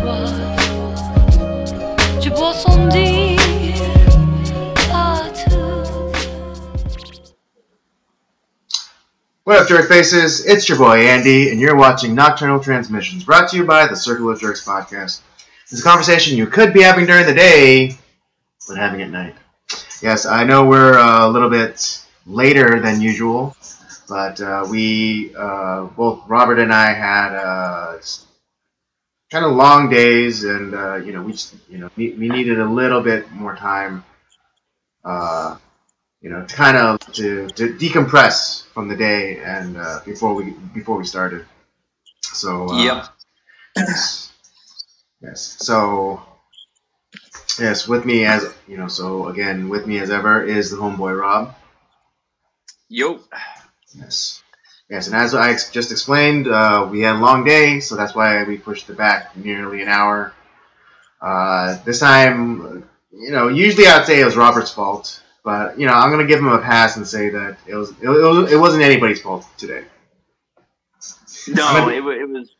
soif. Tu bois sans dire à tout. What up, Jerk Faces? It's your boy Andy, and you're watching Nocturnal Transmissions, brought to you by the Circle of Jerks podcast. It's a conversation you could be having during the day, but having at night. Yes, I know we're a little bit later than usual, but we, both Robert and I had kind of long days, and we needed a little bit more time, to decompress from the day and before we started. So Yep. yes. So yes, with me as with me as ever is the homeboy Rob. Yo. Yes. Yes, and as I just explained, we had a long day, so that's why we pushed it back nearly an hour. This time, usually I'd say it was Robert's fault, but I'm gonna give him a pass and say that it wasn't anybody's fault today. No, it was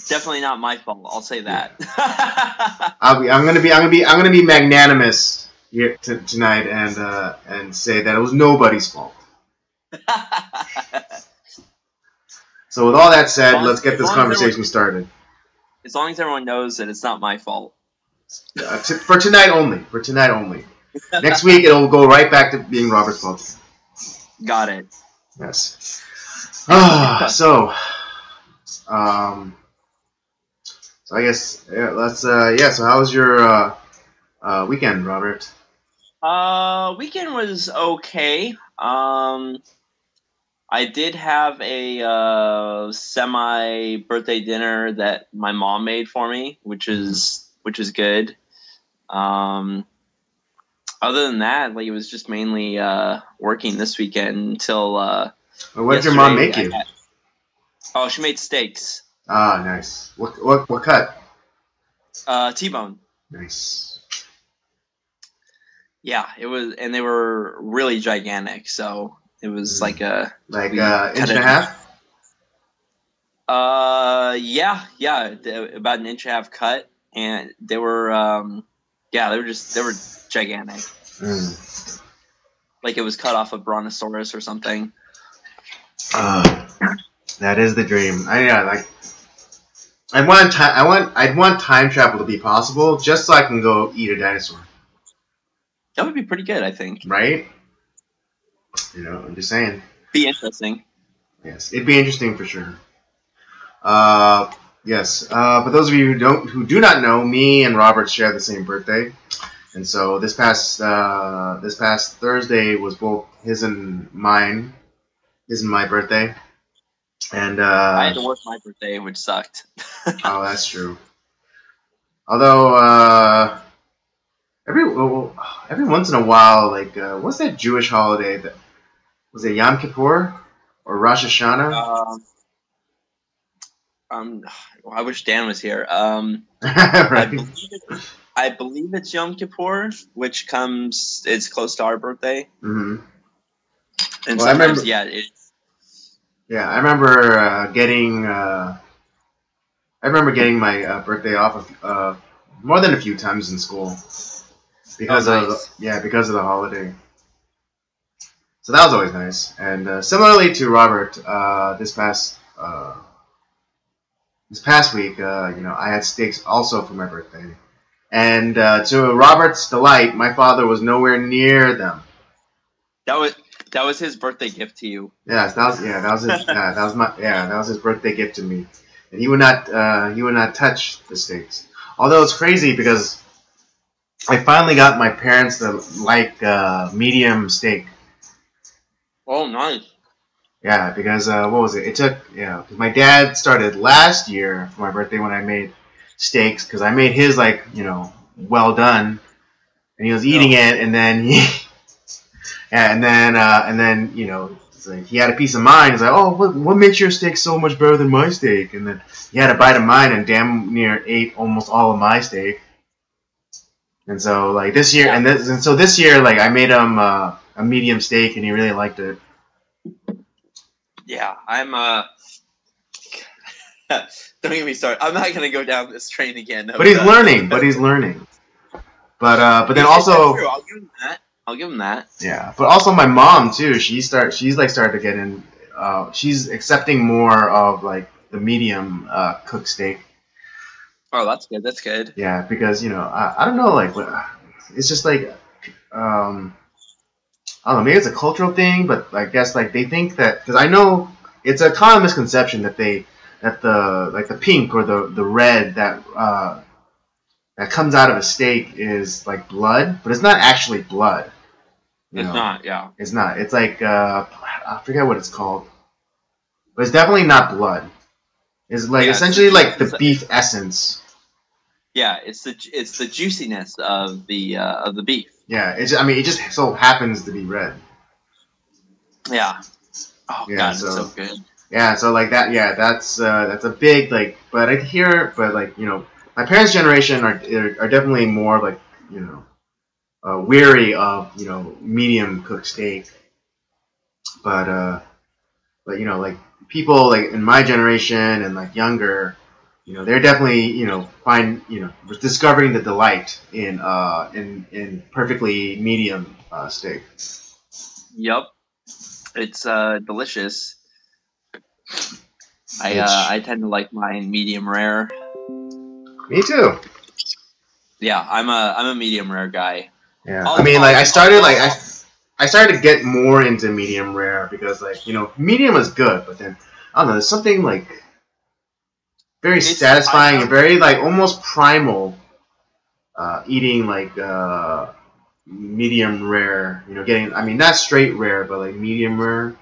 definitely not my fault. I'll say that. I'm gonna be magnanimous here tonight and say that it was nobody's fault. So with all that said, let's get this conversation started. As long as everyone knows that it's not my fault. For tonight only. For tonight only. Next week it'll go right back to being Robert's fault. Got it. Yes. So I guess let's So how was your weekend, Robert? Weekend was okay. I did have a semi-birthday dinner that my mom made for me, which is good. Other than that, it was just mainly working this weekend until What did your mom make you? She made steaks. Ah, nice. What cut? T-bone. Nice. Yeah, it was, and they were really gigantic. So it was like inch and a half. Yeah, about an inch and a half cut, and they were they were gigantic. Like it was cut off a brontosaurus or something. That is the dream. I'd want time travel to be possible, just so I can go eat a dinosaur. That would be pretty good, I think. Right? I'm just saying. Be interesting. Yes, it'd be interesting for sure. Yes. For those of you who do not know, me and Robert share the same birthday, and so this past Thursday was both his and my birthday. And I had to work my birthday, which sucked. Oh, that's true. Although every once in a while, what's that Jewish holiday that was it, Yom Kippur or Rosh Hashanah? I wish Dan was here. Right. I believe it's Yom Kippur, which it's close to our birthday. Mm-hmm. And well, sometimes, I remember getting my birthday off more than a few times in school because of the holiday. So that was always nice. And similarly to Robert, this past week, I had steaks also for my birthday. And to Robert's delight, my father was nowhere near them. That was his birthday gift to you. Yes, that was his birthday gift to me. And he would not touch the steaks. Although it's crazy because I finally got my parents to like medium steak. Oh, nice. Yeah, because what was it? It took because my dad started last year for my birthday when I made steaks, because I made his well done, and he was eating it, and then it's like he had a piece of mine. He's like, oh, what makes your steak so much better than my steak? And then he had a bite of mine and damn near ate almost all of my steak. And so this year, this year I made him a medium steak, and he really liked it. Yeah, Don't get me started. I'm not gonna go down this train again. But he's learning. But then also, true. I'll give him that. yeah. But also my mom too. She's like started to get in. She's accepting more of like the medium cooked steak. Oh, that's good. That's good. Yeah, because I don't know, like it's just like I don't know, maybe it's a cultural thing, but I guess like they think that, because I know it's a common misconception that the pink or the red that comes out of a steak is like blood, but it's not actually blood. It's not. Yeah. It's not. It's like I forget what it's called, but it's definitely not blood. It's like essentially like the beef essence. Yeah, it's the juiciness of the beef. Yeah, it just so happens to be red. Yeah. Oh Yeah, God, it's so good. Yeah, so like that. Yeah, that's a big like. But like my parents' generation are definitely more like weary of medium cooked steak. But like people like in my generation and like younger, they're definitely discovering the delight in perfectly medium steak. Yep, it's delicious. I tend to like mine medium rare. Me too. Yeah, I'm a medium rare guy. Yeah, I started to get more into medium rare because like medium is good, but then I don't know, there's something like very satisfying and very like almost primal eating like medium rare. Getting not straight rare, but like medium rare.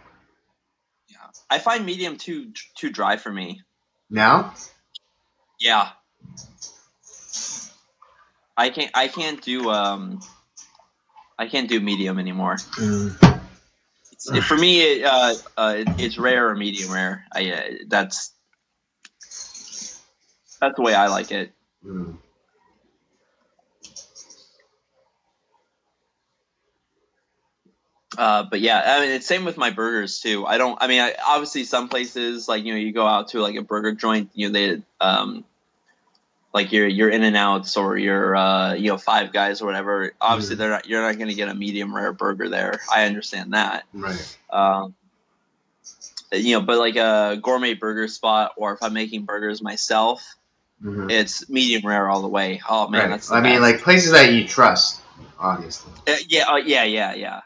Yeah, I find medium too dry for me. Now? Yeah. I can't do medium anymore. For me, it's rare or medium rare. That's the way I like it. But yeah, it's same with my burgers too. Obviously some places like you go out to like a burger joint, they like your In-N-Outs or your Five Guys or whatever. Obviously you're not going to get a medium rare burger there. I understand that. Right. But like a gourmet burger spot, or if I'm making burgers myself, it's medium rare all the way. Oh man, right. That's the best. Like places that you trust, obviously. Yeah.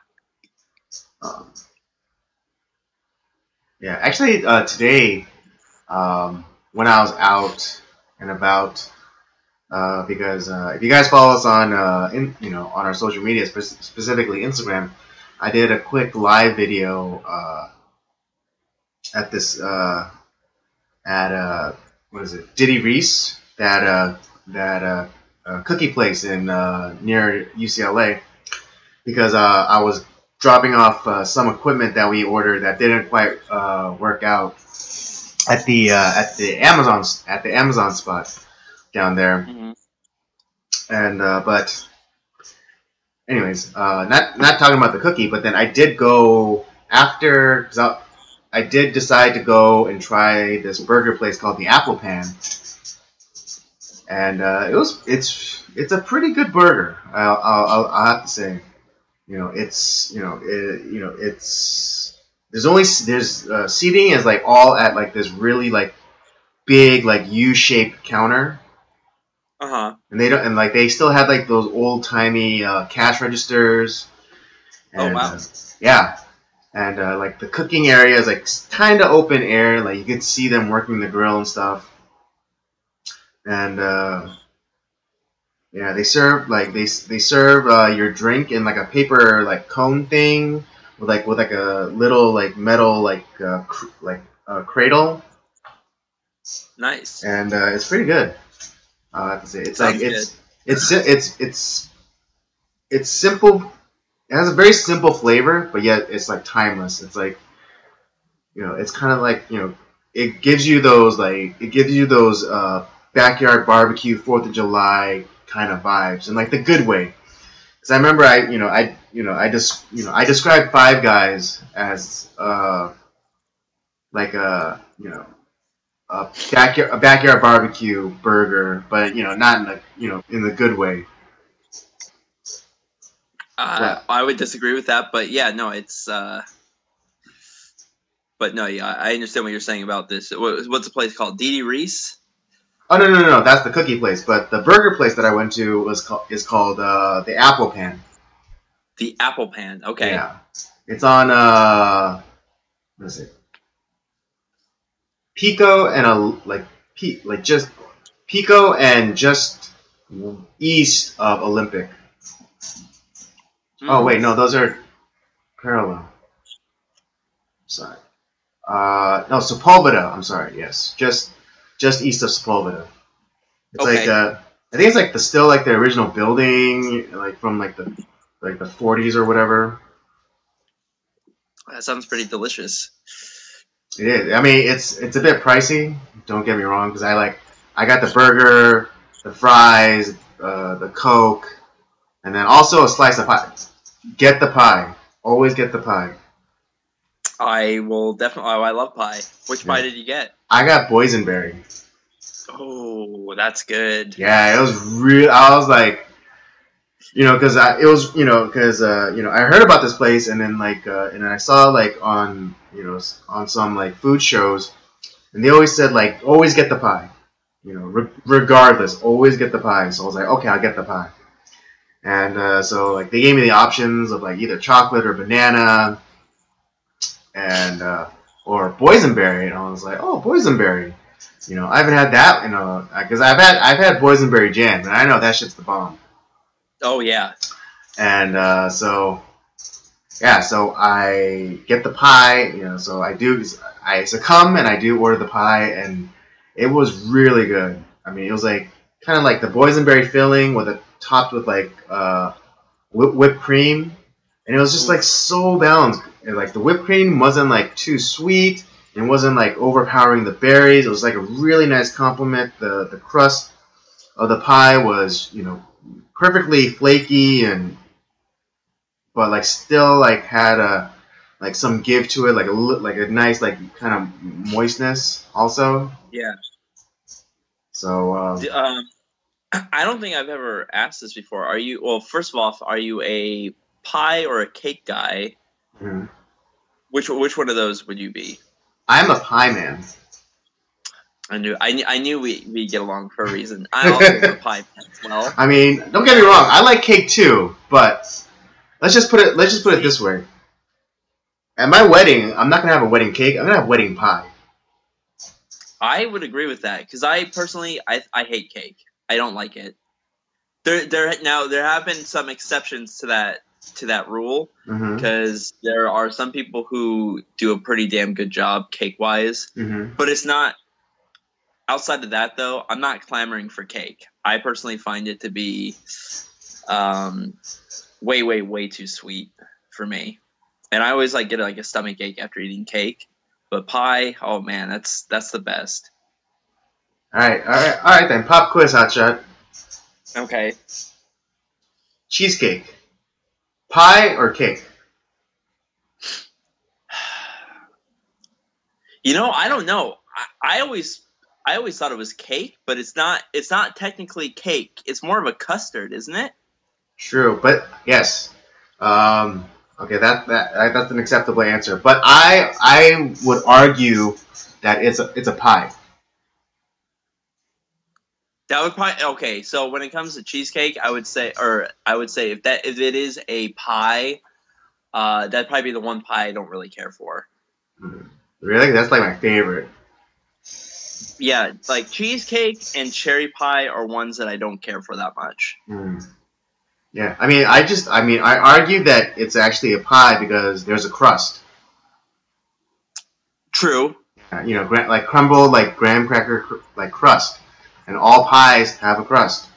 Yeah, actually, today, when I was out and about, because if you guys follow us on on our social media, specifically Instagram, I did a quick live video at this what is it, Diddy Reese, that cookie place in near UCLA, because I was dropping off some equipment that we ordered that didn't quite work out at the Amazon spot down there. And but anyways, not talking about the cookie, but then I did go after, because I did decide to go and try this burger place called the Apple Pan, and it's a pretty good burger. I'll have to say. There's seating is like all at like this really like big like U-shaped counter. And they still have like those old timey cash registers. And, oh wow. Yeah. And like the cooking area is like kind of open air, like you can see them working the grill and stuff. And yeah, they serve your drink in like a paper like cone thing with like a little like metal like cradle. Nice. And it's pretty good. I have to say it's simple. It has a very simple flavor, but yet it's like timeless. It's like it's kind of like it gives you those backyard barbecue 4th of July kind of vibes, and like the good way. Because I remember I described Five Guys as like a a backyard barbecue burger, but not in in the good way. But I would disagree with that, but yeah, no, it's. But no, yeah, I understand what you're saying about this. What's the place called? Dee Dee Reese? oh no, that's the cookie place. But the burger place that I went to is called the Apple Pan. The Apple Pan. Okay. Yeah, it's on what is it? Pico and just Pico and just east of Olympic. Oh wait, no, those are parallel. Sorry. No, Sepulveda. I'm sorry. Yes, just east of Sepulveda. It's Okay. I think it's still the original building, from the 40s or whatever. That sounds pretty delicious. It is. I mean, it's a bit pricey. Don't get me wrong, because I got the burger, the fries, the Coke, and then also a slice of pie. Get the pie. Always get the pie. I will definitely. Oh, I love pie. Which pie did you get? I got boysenberry. Oh, that's good. Yeah, it was real. I was like, because I heard about this place, and then and then I saw on on some food shows, and they always said always get the pie, regardless, always get the pie. So I was like, okay, I'll get the pie, and so they gave me the options of either chocolate or banana, and or boysenberry, and I was like, oh, boysenberry. I haven't had that, because I've had boysenberry jam, and I know that shit's the bomb. Oh yeah. And so I get the pie, so I succumb and I do order the pie, and it was really good. I mean, it was kind of like the boysenberry filling topped with whipped cream, and it was just so balanced. And, the whipped cream wasn't too sweet, and wasn't overpowering the berries. It was a really nice compliment. The crust of the pie was perfectly flaky, but still had some give to it, a nice kind of moistness also. Yeah. So I don't think I've ever asked this before. Are you? Well, first of all, are you a pie or a cake guy? mm-hmm. Which one of those would you be? I'm a pie man. I knew we get along for a reason. I also am a pie man as well. I mean, don't get me wrong. I like cake too, but let's just put it this way. At my wedding, I'm not gonna have a wedding cake. I'm gonna have wedding pie. I would agree with that, because I personally I hate cake. I don't like it. There have been some exceptions to that rule, because there are some people who do a pretty damn good job cake wise, but it's not. Outside of that, though, I'm not clamoring for cake. I personally find it to be way too sweet for me, and I always get a stomach ache after eating cake. But pie, oh man, that's the best. All right then. Pop quiz, hotshot. Okay. Cheesecake, pie or cake? I don't know. I always thought it was cake, but it's not. It's not technically cake. It's more of a custard, isn't it? True, but yes. Okay, that's an acceptable answer. But I would argue that it's a pie. That would probably okay. So when it comes to cheesecake, I would say if it is a pie, that'd probably be the one pie I don't really care for. Really, that's my favorite. Yeah, cheesecake and cherry pie are ones that I don't care for that much. Yeah, I mean, I argue that it's actually a pie because there's a crust. True. Crumbled graham cracker crust, and all pies have a crust.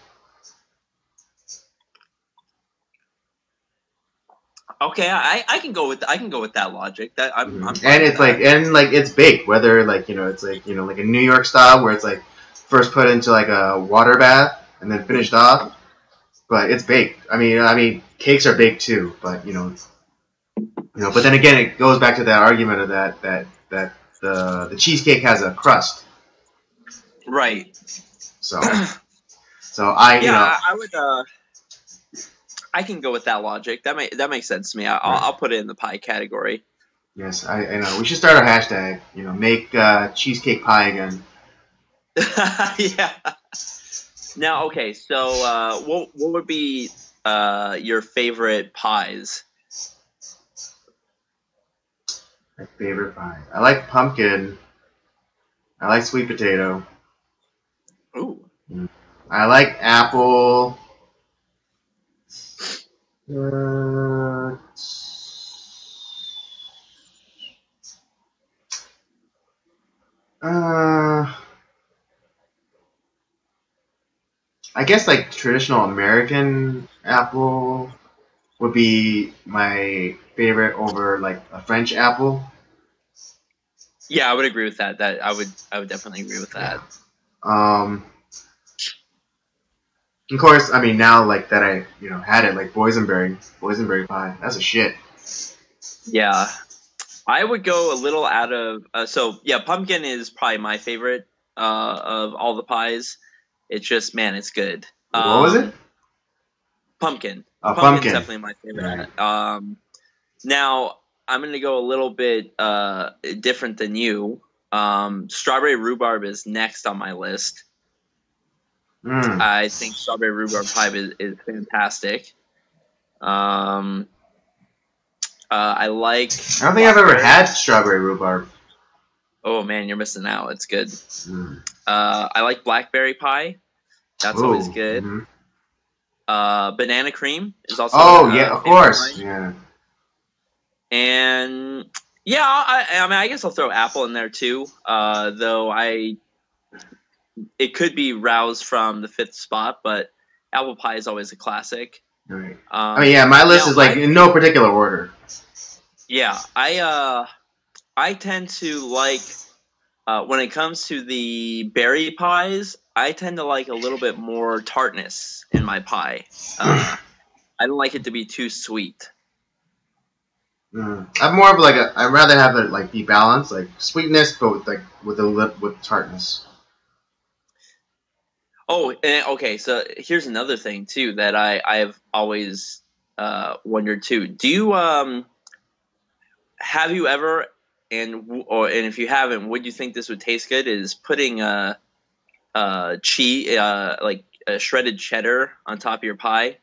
Okay, I can go with that logic. That I'm and it's it's baked, whether it's a New York style where it's first put into a water bath and then finished off, but it's baked. I mean cakes are baked too, but but then again it goes back to that argument of that the cheesecake has a crust. Right. So I, you know, I would. I can go with that logic. That makes sense to me. I'll put it in the pie category. yes, I know. We should start a hashtag. You know, make cheesecake pie again. Yeah. Now, okay. So, what would be your favorite pies? My favorite pie. I like pumpkin. I like sweet potato. Ooh. I like apple. Uh, I guess like traditional American apple would be my favorite over like a French apple. Yeah, I would agree with that. I would definitely agree with that. Um, of course, I mean now like that I had it like boysenberry pie. That's a shit. Yeah, I would go a little out of. So yeah, pumpkin is probably my favorite of all the pies. It's just, man, it's good. What was it? Pumpkin. Pumpkin. Pumpkin's definitely my favorite. Right. Now I'm gonna go a little bit different than you. Strawberry rhubarb is next on my list. I think strawberry rhubarb pie is fantastic. I like. I don't think I've ever had strawberry rhubarb. Oh man, you're missing out. It's good. I like blackberry pie. That's always good. Banana cream is also. Oh yeah, of course. Yeah. And yeah, I mean, I guess I'll throw apple in there too. Though it could be roused from the 5th spot, but apple pie is always a classic. Right. I mean, yeah, my list is like in no particular order. Yeah, I tend to like when it comes to the berry pies, I tend to like a little bit more tartness in my pie. I don't like it to be too sweet. I'm more of like I'd rather have it like be balanced, like sweetness, but with tartness. Oh, okay. So here's another thing too that I've always wondered too. Do you have you ever and if you haven't, would you think this would taste good? Is putting cheese like shredded cheddar on top of your pie?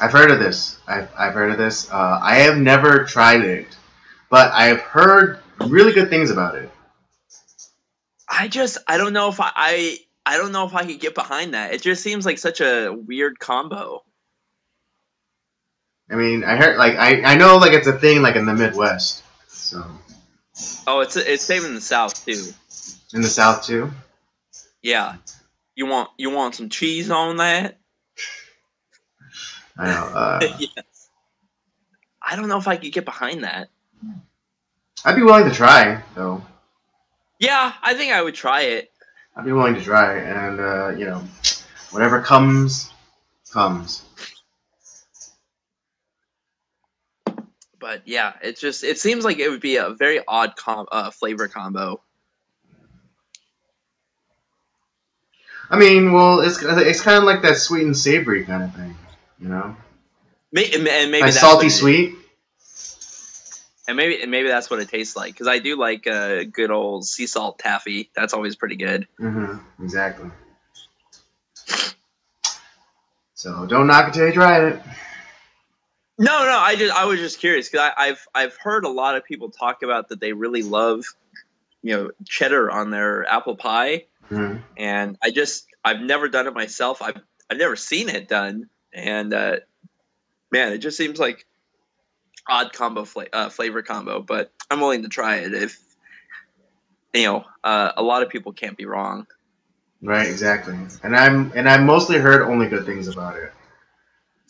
I've heard of this. I've heard of this. I have never tried it, but I've heard really good things about it. I don't know if I don't know if I could get behind that. It just seems like such a weird combo. I mean, I heard like I know like it's a thing like in the Midwest. So. Oh, it's same in the South too. In the South too. Yeah. You want some cheese on that? I know. Yes. I don't know if I could get behind that. I'd be willing to try, though. Yeah, I think I would try it. I'd be willing to try, and whatever comes. But yeah, it seems like it would be a very odd flavor combo. I mean, well, it's kind of like that sweet and savory kind of thing, you know. And maybe like that's salty sweet. And maybe that's what it tastes like, because I do like good old sea salt taffy. That's always pretty good. Exactly. So don't knock it till you try it. No, I was just curious because I've heard a lot of people talk about that they really love, cheddar on their apple pie, and I've never done it myself. I've never seen it done, and man, it just seems like odd combo flavor combo. But I'm willing to try it if a lot of people can't be wrong. Right, exactly, and I've mostly heard only good things about it.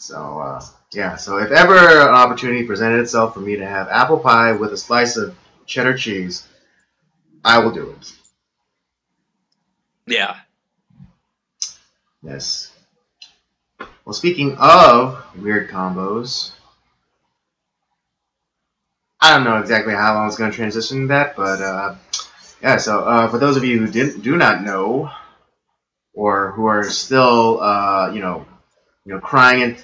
So yeah, so if ever an opportunity presented itself for me to have apple pie with a slice of cheddar cheese, I will do it. Yeah. Yes. Well, speaking of weird combos, I don't know exactly how I was going to transition that, but Yeah. So for those of you who do not know, or who are still crying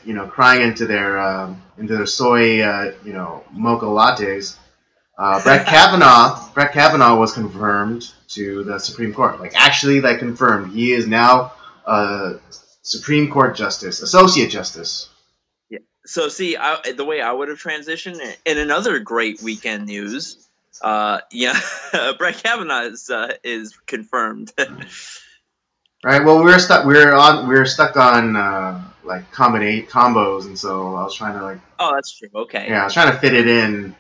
into their soy mocha lattes. Brett Kavanaugh was confirmed to the Supreme Court. Like actually, like confirmed, he is now Supreme Court Justice, Associate Justice. Yeah. So see, the way I would have transitioned in another great weekend news. Brett Kavanaugh is confirmed. Right. Well, we were stuck on like combos, and so I was trying to like. Oh, that's true. Okay. Yeah, I was trying to fit it in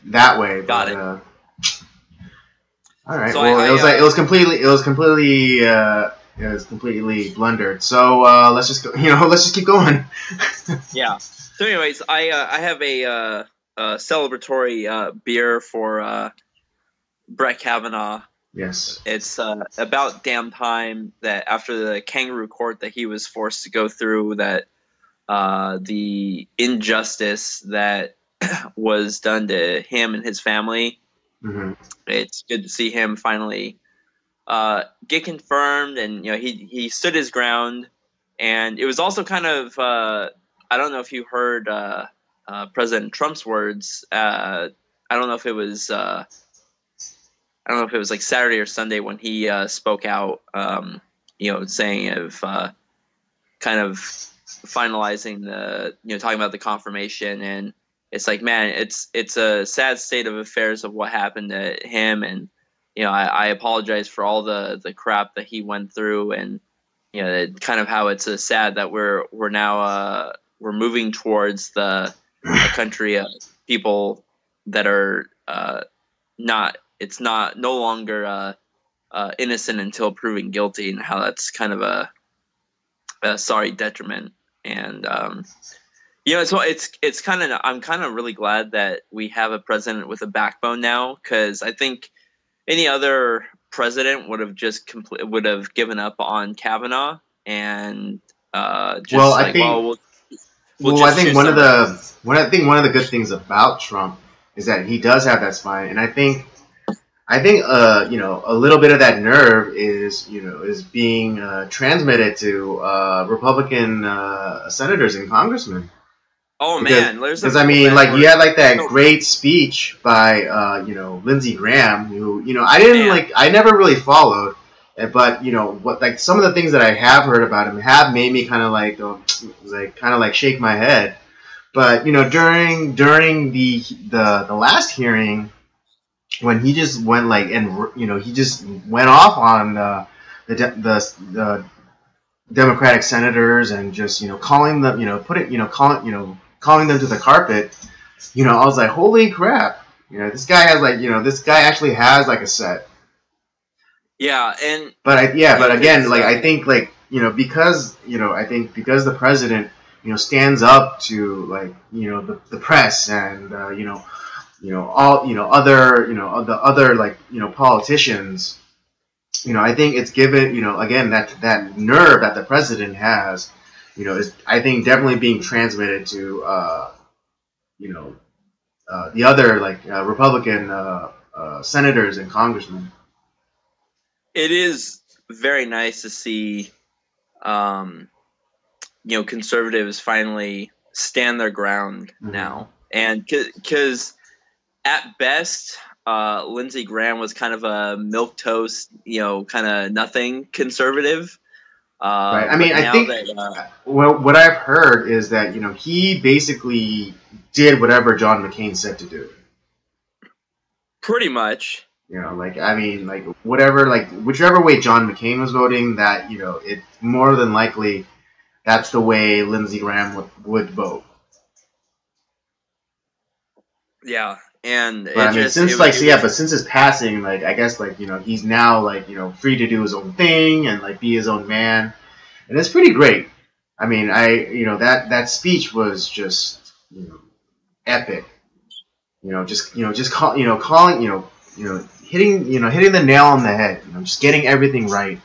that way. Got it. All right. So well, it was completely blundered. So let's just go. Let's just keep going. Yeah. So, anyways, I have a celebratory beer for Brett Kavanaugh. Yes. It's about damn time that after the kangaroo court that he was forced to go through, that the injustice that was done to him and his family. Mm-hmm. It's good to see him finally get confirmed, and he stood his ground. And it was also kind of I don't know if you heard President Trump's words. I don't know if it was like Saturday or Sunday when he spoke out, saying of kind of finalizing talking about the confirmation. And it's like, man, it's a sad state of affairs of what happened to him. And, I apologize for all the crap that he went through. And, kind of how it's sad that we're now we're moving towards a country of people that are no longer innocent until proven guilty, and how that's kind of a sorry detriment. And it's kind of, I'm kind of really glad that we have a president with a backbone now, because I think any other president would have would have given up on Kavanaugh and I think one of the good things about Trump is that he does have that spine, and I think a little bit of that nerve is being transmitted to Republican senators and congressmen. Oh man, because I mean, like you had like that great speech by Lindsey Graham, who I never really followed, but what, like some of the things that I have heard about him have made me kind of like shake my head. But during the last hearing, when he just went he just went off on the Democratic senators and just calling them calling them to the carpet, I was like, holy crap, this guy has this guy actually has like a set. Yeah, and but again, I think because I think because the president stands up to the press and the other politicians, I think it's given again that nerve that the president has, is I think definitely being transmitted to the other Republican senators and congressmen. It is very nice to see conservatives finally stand their ground now, and because at best, Lindsey Graham was kind of a milquetoast, kind of nothing conservative. Right. I mean, I think what I've heard is that he basically did whatever John McCain said to do. Pretty much. Whichever way John McCain was voting, that it more than likely that's the way Lindsey Graham would vote. Yeah. And since his passing, I guess he's now free to do his own thing and be his own man, and it's pretty great. I mean, that speech was just epic. Hitting the nail on the head. Just getting everything right.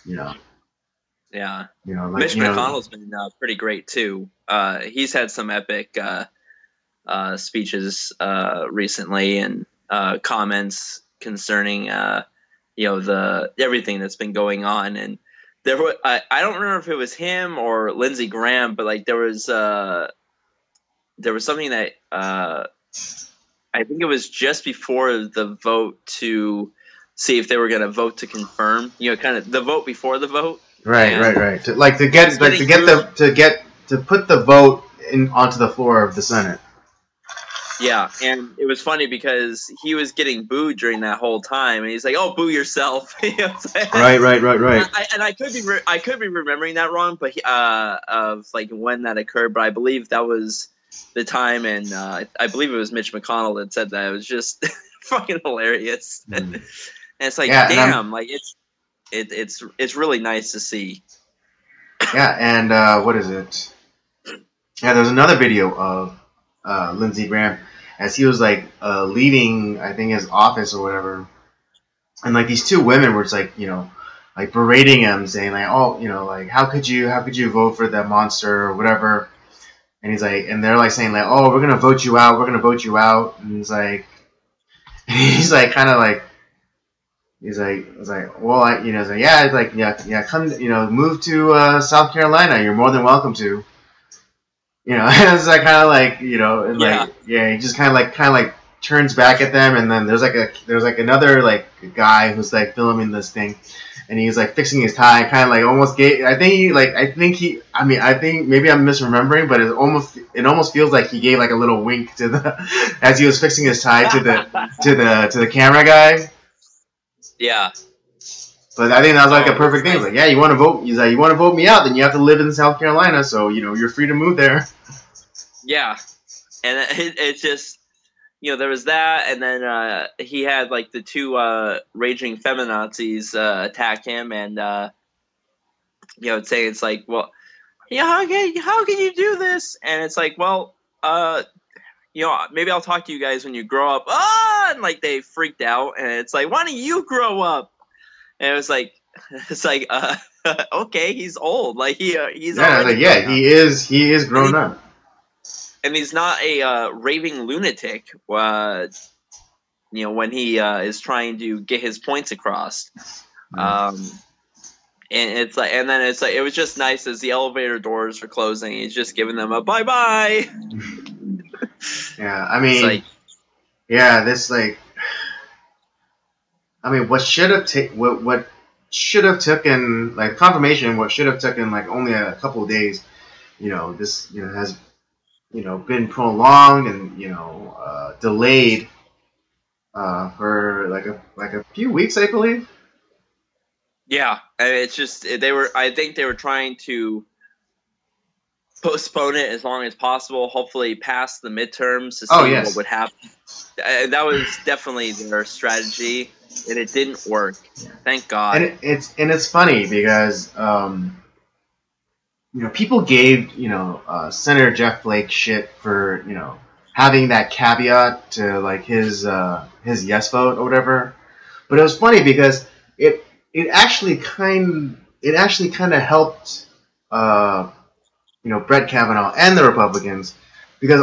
Yeah. Mitch McConnell's been pretty great too. He's had some epic speeches recently, and comments concerning the everything that's been going on. And there were I don't remember if it was him or Lindsey Graham, but like there was something that I think it was just before the vote to see if they were going to vote to confirm, kind of the vote before the vote. Right. To put the vote onto the floor of the Senate. Yeah, and it was funny because he was getting booed during that whole time, and he's like, "Oh, boo yourself." You know what I'm saying? Right. And I could be remembering that wrong, but of like when that occurred. But I believe that was the time, and I believe it was Mitch McConnell that said that. It was just fucking hilarious, and it's like, damn, like it's really nice to see. Yeah, and what is it? Yeah, there's another video of Lindsey Graham as he was like leaving, I think, his office or whatever, and like these two women were just like like berating him, saying like, oh, like how could you vote for that monster or whatever, and he's like, and they're like saying like, oh, we're gonna vote you out, and he's like kind of like. He's like, well, he's like, yeah, it's like, yeah, come, move to South Carolina. You're more than welcome to. And it's like kind of like, and like, yeah, he just kind of like turns back at them, and then there's like another like guy who's like filming this thing, and he's like fixing his tie, kind of like almost gave. I think maybe I'm misremembering, but it almost feels like he gave like a little wink to the as he was fixing his tie to the camera guy. Yeah. But I think that was like a perfect thing. It's like, yeah, you want to vote? He's like, you want to vote me out? Then you have to live in South Carolina, so you're free to move there. Yeah, and it just there was that, and then he had like the two raging feminazis attack him, and say it's like, well, how can you do this? And it's like, well, maybe I'll talk to you guys when you grow up. And like they freaked out, and it's like, why don't you grow up? And it was like, okay, he's old. Like he's he is grown up, and he's not a raving lunatic. When he is trying to get his points across. And it's like, and then it's like, it was just nice as the elevator doors were closing. He's just giving them a bye bye. Yeah, I mean, what should have taken like confirmation, what should have taken like only a couple of days, this has been prolonged and delayed for like a few weeks, I believe. Yeah, it's just I think they were trying to postpone it as long as possible, hopefully past the midterms to see what would happen. That was definitely their strategy, and it didn't work. Thank God. And it's funny because people gave Senator Jeff Flake shit for having that caveat to like his yes vote or whatever, but it was funny because it actually kind of helped Brett Kavanaugh and the Republicans, because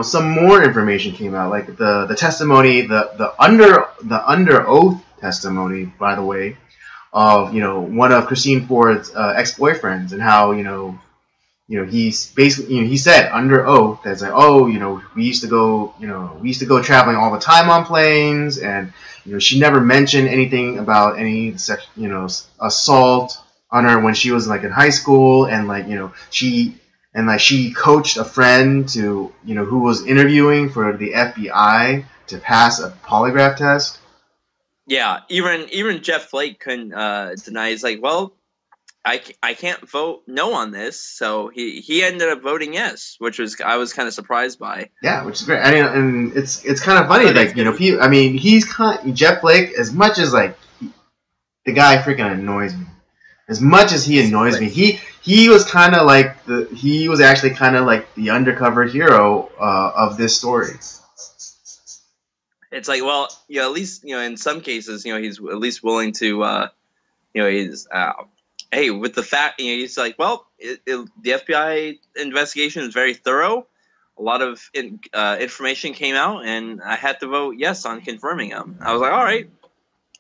some more information came out, like the testimony, the under oath testimony, by the way, of one of Christine Ford's ex-boyfriends, and how he's basically he said under oath that's like, oh, we used to go traveling all the time on planes, and she never mentioned anything about any assault on her when she was like in high school, and she coached a friend to who was interviewing for the FBI to pass a polygraph test. Yeah, even Jeff Flake couldn't deny. He's like, well, I can't vote no on this, so he ended up voting yes, which I was kind of surprised by. Yeah, which is great. I mean, and it's kind of funny, like Jeff Flake, as much as like the guy freaking annoys me. As much as he annoys me, he was kind of like he was actually kind of like the undercover hero of this story. It's like, well, at least in some cases, he's at least willing to, he's hey, with the fact, he's like, well, the FBI investigation is very thorough. a lot of information came out, and I had to vote yes on confirming him. I was like, all right,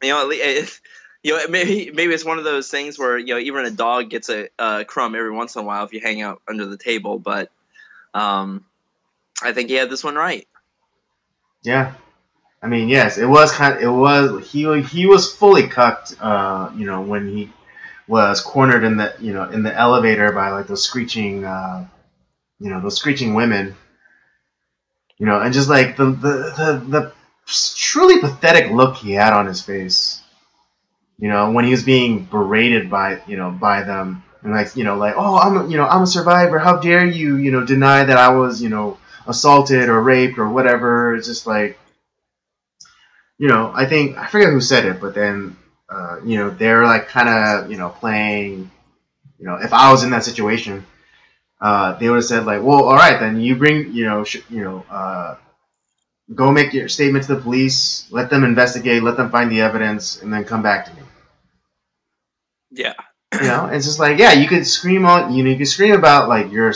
at least, maybe it's one of those things where even a dog gets a crumb every once in a while if you hang out under the table. But I think he had this one right. Yeah, I mean, yes, it was he was fully cucked. When he was cornered in the elevator by like those screeching women. And just like the truly pathetic look he had on his face. When he was being berated by them, and oh, I'm a survivor. How dare you, deny that I was, assaulted or raped or whatever. It's just like, I forget who said it, but then, they're like kind of, playing, if I was in that situation, they would have said like, well, all right, then you bring, go make your statement to the police, let them investigate, let them find the evidence, and then come back to me. Yeah. It's just like, yeah, you could scream on, you can scream about like your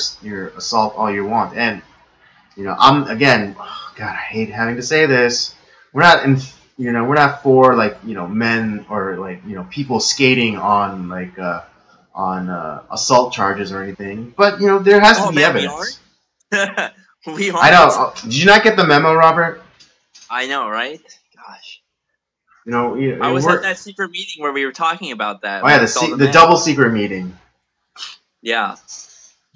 assault all you want, and I'm again, God, I hate having to say this. We're not for like men or like people skating on like on assault charges or anything, but there has to be evidence. We aren't. I know. Did you not get the memo, Robert? I know, right? Gosh. I was at that secret meeting where we were talking about that. Oh yeah, the double secret meeting. Yeah.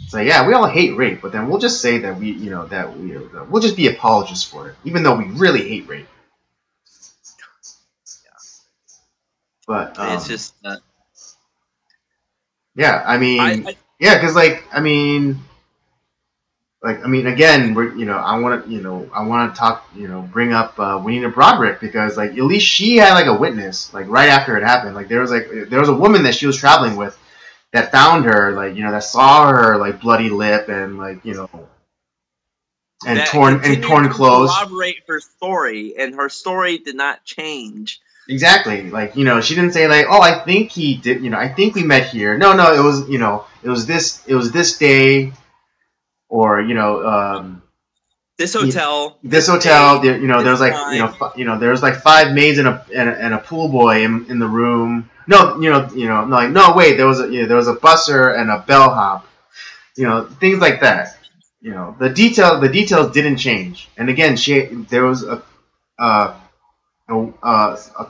So yeah, we all hate rape, but then we'll just say that we'll just be apologists for it, even though we really hate rape. Yeah. But it's just. Yeah, I mean, because again, we're I want to talk, bring up Winina Broderick, because like at least she had like a witness like right after it happened. Like there was a woman that she was traveling with that found her, like that saw her like bloody lip and like and torn clothes. Corroborate her story, and her story did not change. Exactly. Like, she didn't say like, oh, I think he did, I think we met here. No, it was this day, or this hotel. There was like there was like 5 maids and a pool boy in the room. No, wait, there was a busser and a bellhop. Things like that. The details didn't change. And again, there was a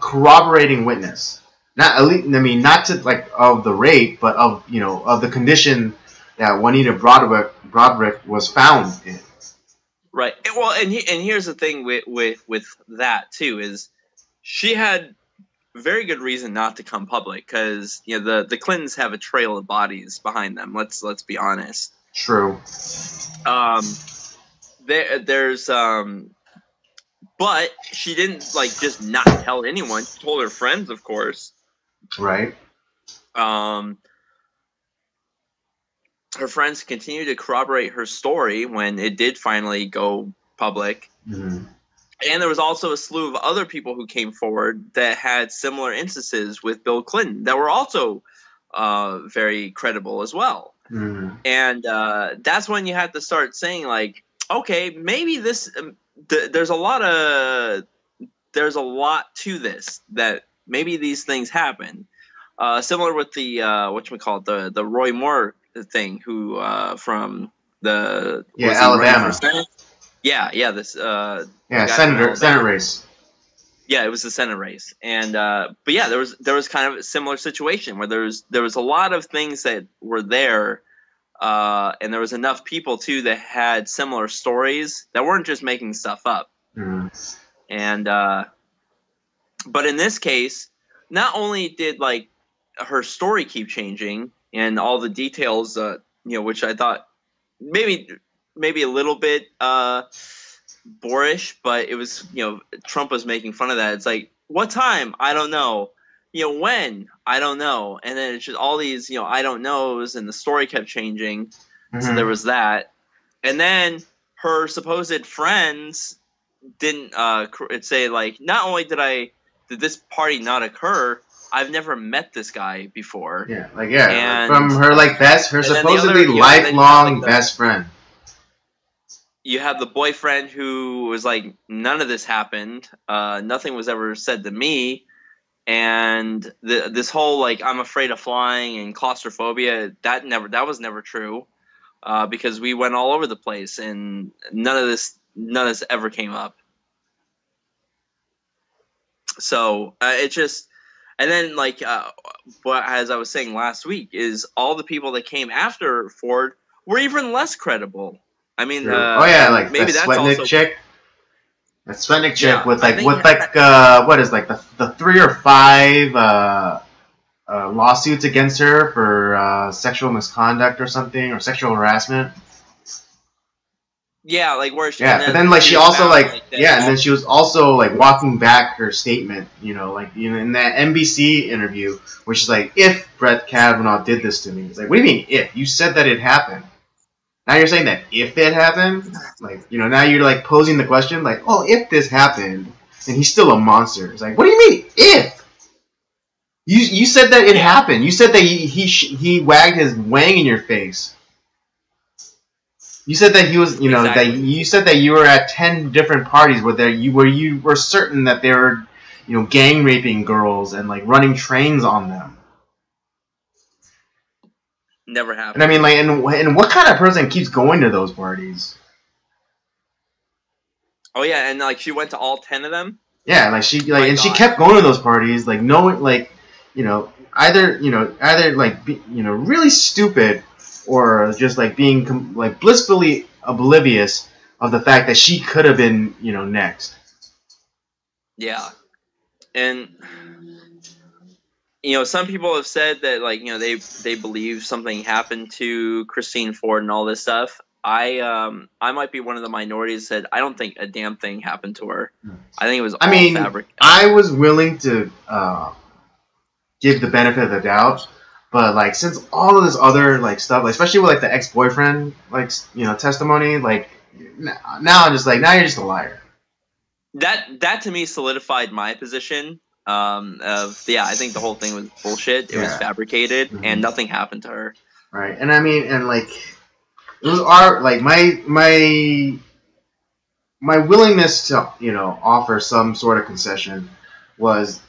corroborating witness, not to like of the rape, but of the condition that Winina Broderick was found in. Right. Well, and here's the thing with that too, is she had very good reason not to come public, because the Clintons have a trail of bodies behind them. Let's be honest. True. There's but she didn't like just not tell anyone. She told her friends, of course. Right. Her friends continued to corroborate her story when it did finally go public. Mm-hmm. And there was also a slew of other people who came forward that had similar instances with Bill Clinton that were also very credible as well. Mm-hmm. And that's when you have to start saying like, okay, maybe this. There's a lot to this, that maybe these things happen. Similar with the the Roy Moore thing, who from the Alabama. Senate race. Yeah, it was the Senate race, and but yeah, there was kind of a similar situation where there was a lot of things that were there. And there was enough people too that had similar stories that weren't just making stuff up. Mm-hmm. And but in this case, not only did like her story keep changing and all the details, which I thought maybe a little bit boorish, but it was Trump was making fun of that. It's like, what time? I don't know. When? I don't know. And then it's just all these, I don't knows, and the story kept changing. Mm-hmm. So there was that. And then her supposed friends didn't say, like, not only did this party not occur, I've never met this guy before. Yeah, and from her, like, her supposedly lifelong best friend. you have the boyfriend who was like, none of this happened. Nothing was ever said to me. And this whole like I'm afraid of flying and claustrophobia, that was never true, because we went all over the place and none of this ever came up. So it just, and then like what, as I was saying last week, is all the people that came after Ford were even less credible. I mean, oh yeah, like maybe that that's Sputnik also chick. That Sputnik chick Yeah, with I like think- what is like the 3 or 5 lawsuits against her for sexual misconduct or something, or sexual harassment. yeah, like where she, Yeah, and but then like she was also found, like that yeah, and then she was also like walking back her statement, like in that NBC interview where she's like, if Brett Kavanaugh did this to me, it's like, what do you mean if? You said that it happened. Now you're saying that if it happened, like now you're like posing the question like, oh, if this happened, and he's still a monster. It's like, what do you mean if? You said that it happened. You said that he wagged his wang in your face. You said that he was, Exactly. that you said that you were at 10 different parties where you were certain that they were, gang raping girls and like running trains on them. never happened. And I mean, like, and what kind of person keeps going to those parties? Oh yeah, and like she went to all 10 of them. Yeah, like she My she God. kept going to those parties, like knowing, like, either like really stupid, or just like being like blissfully oblivious of the fact that she could have been next. Yeah, and some people have said that like they believe something happened to Christine Ford and all this stuff. I might be one of the minorities that I don't think a damn thing happened to her. I think it was all fabric. I was willing to give the benefit of the doubt, but like since all of this other like stuff, like, especially with like the ex-boyfriend like testimony, like now I'm just like, now you're just a liar. That to me solidified my position. I think the whole thing was bullshit. It was fabricated, and nothing happened to her. Right, and I mean, and like it was our like my willingness to offer some sort of concession was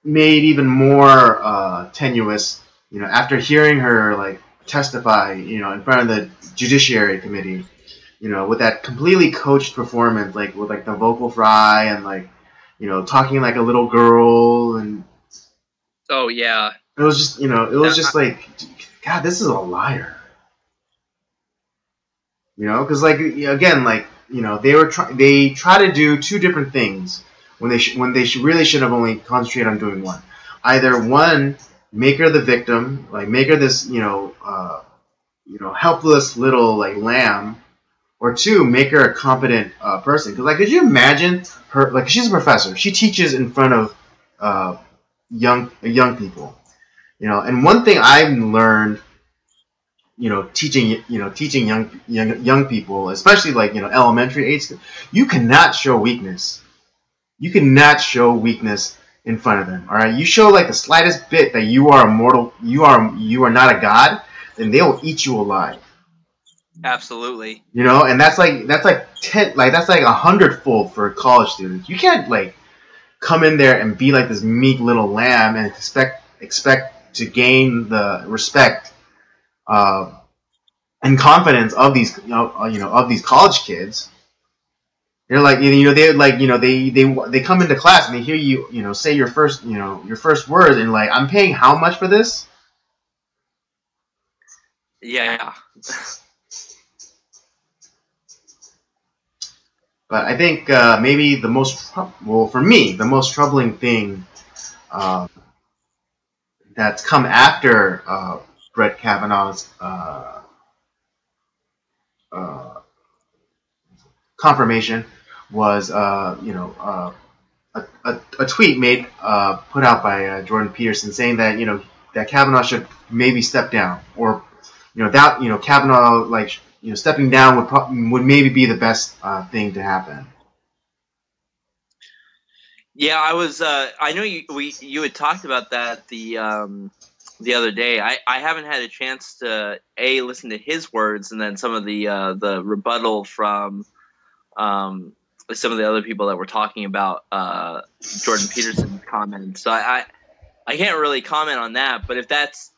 made even more tenuous after hearing her like testify in front of the Judiciary Committee with that completely coached performance, like with like the vocal fry and like talking like a little girl, and Oh yeah, it was just just like, God, this is a liar. Because like again, like they try to do two different things when they really should have only concentrated on doing one. Either one, make her the victim, like make her this helpless little like lamb, or two, make her a competent person. Because like, could you imagine her, like, she's a professor, she teaches in front of young people, and one thing I've learned teaching young people, especially like elementary age, you cannot show weakness. You cannot show weakness in front of them. All right, you show like the slightest bit that you are immortal, you are not a god, then they will eat you alive. absolutely. And that's like 10, like that's like 100-fold for college students. You can't like come in there and be like this meek little lamb and expect to gain the respect and confidence of these of these college kids. They're like they come into class and they hear you say your first words, and like, I'm paying how much for this? Yeah. But I think maybe the most for me the most troubling thing that's come after Brett Kavanaugh's confirmation was a tweet made put out by Jordan Peterson saying that that Kavanaugh should maybe step down, or that Kavanaugh like stepping down would maybe be the best thing to happen. Yeah, I was. I know you had talked about that the other day. I haven't had a chance to listen to his words and then some of the rebuttal from some of the other people that were talking about Jordan Peterson's comments. So I can't really comment on that. But if that's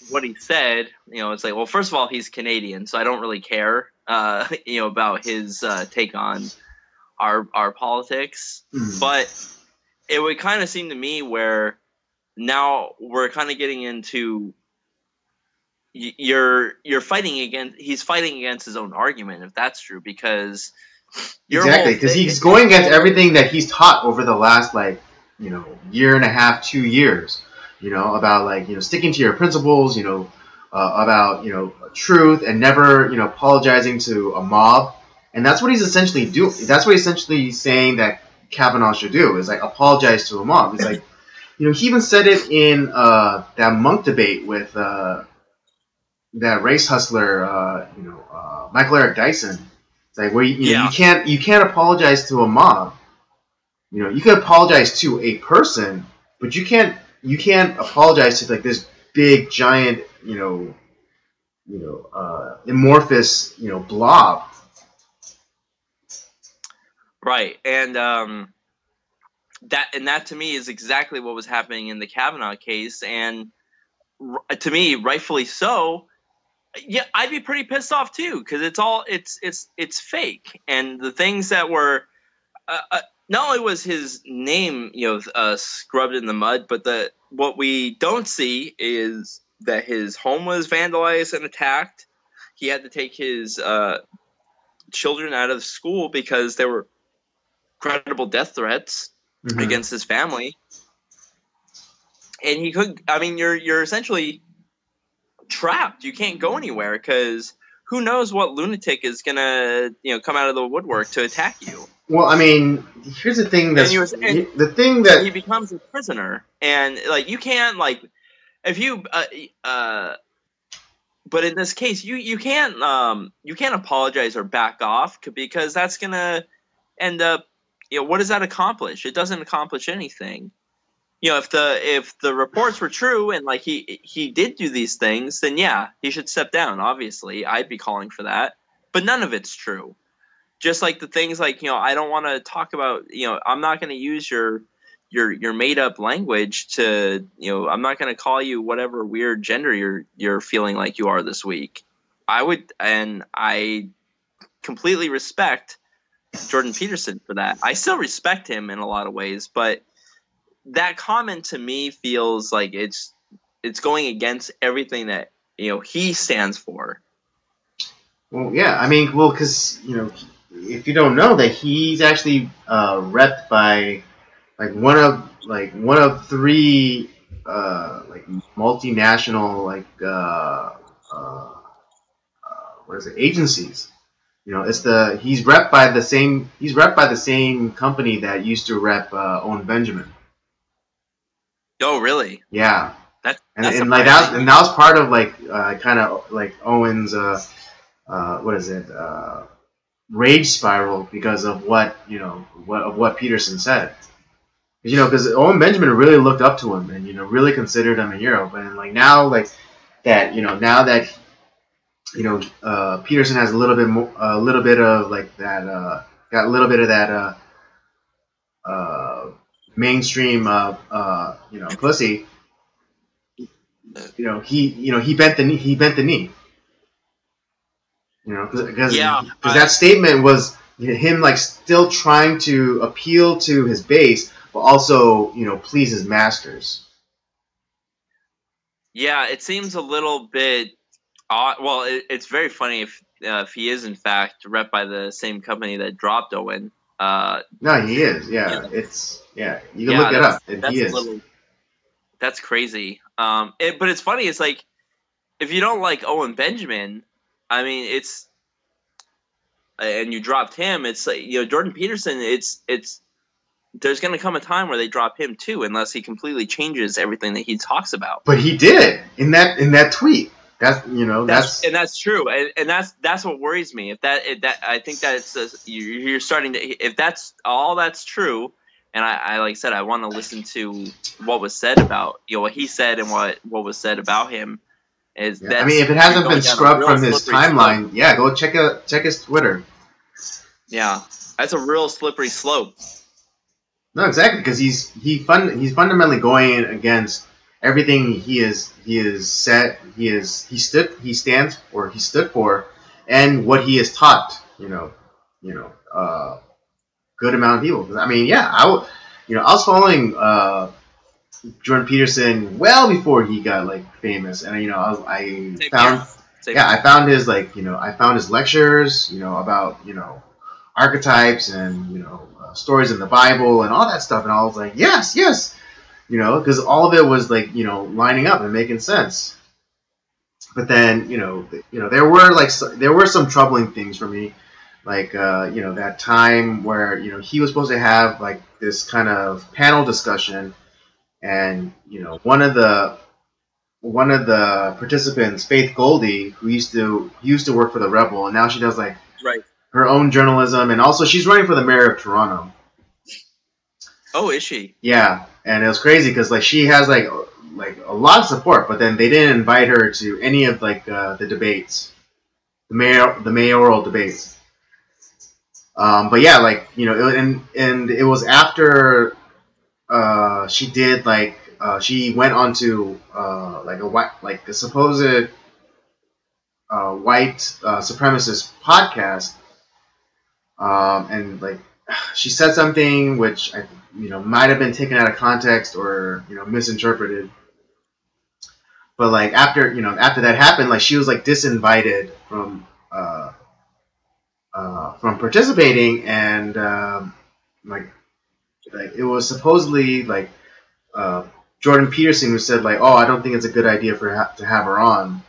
what he said, it's like, well, first of all, he's Canadian, so I don't really care about his take on our politics. But it would kind of seem to me where now we're kind of getting into he's fighting against his own argument, if that's true, because exactly, because he's going against everything that he's taught over the last year and a half, 2 years, about sticking to your principles, about truth and never apologizing to a mob, and that's what he's essentially doing. That's what he's essentially saying that Kavanaugh should do, is apologize to a mob. It's like he even said it in that Monk debate with that race hustler, Michael Eric Dyson. It's like where you can't apologize to a mob. You can apologize to a person, but you can't apologize to this big giant amorphous blob. Right, and that to me is exactly what was happening in the Kavanaugh case, and to me, rightfully so. Yeah, I'd be pretty pissed off too, because it's fake, and the things that were not only was his name scrubbed in the mud, but what we don't see is that his home was vandalized and attacked. He had to take his children out of school because there were credible death threats against his family, and he could. I mean, you're essentially trapped. You can't go anywhere because who knows what lunatic is gonna come out of the woodwork to attack you. Well, I mean, here's the thing. The thing that he becomes a prisoner, and you can't if you but in this case you can't apologize or back off, because that's gonna end up what does that accomplish? It doesn't accomplish anything. If the reports were true and he did do these things, then yeah, he should step down. Obviously, I'd be calling for that. But none of it's true. Just like the things I don't want to talk about. I'm not going to use your made up language to I'm not going to call you whatever weird gender you're feeling like you are this week. I completely respect Jordan Peterson for that. I still respect him in a lot of ways, but that comment to me feels like it's going against everything that he stands for. Well, yeah, I mean, because if you don't know that he's actually repped by one of three multinational agencies. He's repped by the same company that used to rep Owen Benjamin. Oh, really? Yeah. That's that was part of kind of Owen's rage spiral because of what Peterson said. Because Owen Benjamin really looked up to him and really considered him a hero. But now that Peterson has a little bit of that got a little bit of that mainstream pussy. He bent the knee. Because that statement was him still trying to appeal to his base, but also please his masters. Yeah, it seems a little bit odd. Well, it's very funny if he is in fact rep by the same company that dropped Owen. No, he is. Yeah, you can look it up. He is. That's crazy. But it's funny. It's if you don't like Owen Benjamin, I mean, and you dropped him. It's Jordan Peterson. There's going to come a time where they drop him too, unless he completely changes everything that he talks about. But he did in that tweet. That's true, and that's what worries me. If that I think that you're starting to, if that's all that's true, And I like I said, I want to listen to what was said about what he said and what was said about him. Is I mean, if it hasn't been scrubbed from his timeline, slope. yeah, go check his Twitter. Yeah, that's a real slippery slope. No, exactly, because he's fundamentally going against everything he stood for, and what he has taught. Good amount of people. I mean, yeah, I was following Jordan Peterson well before he got like famous, and I found his lectures, about archetypes and stories in the Bible and all that stuff, and I was like, yes, because all of it was like lining up and making sense. But then there were some troubling things for me. Like that time where he was supposed to have like this kind of panel discussion, and one of the participants, Faith Goldie, who used to work for the Rebel, and now she does like her own journalism, and also she's running for the mayor of Toronto. Oh, is she? Yeah, and it was crazy because like she has like a lot of support, but then they didn't invite her to any of like the debates, the mayoral debates. But yeah, like and it was after she did she went onto like a supposed white supremacist podcast, and like she said something which might have been taken out of context or misinterpreted. But like after that happened, like she was like disinvited from participating, and like it was supposedly like Jordan Peterson who said like, oh, I don't think it's a good idea to have her on,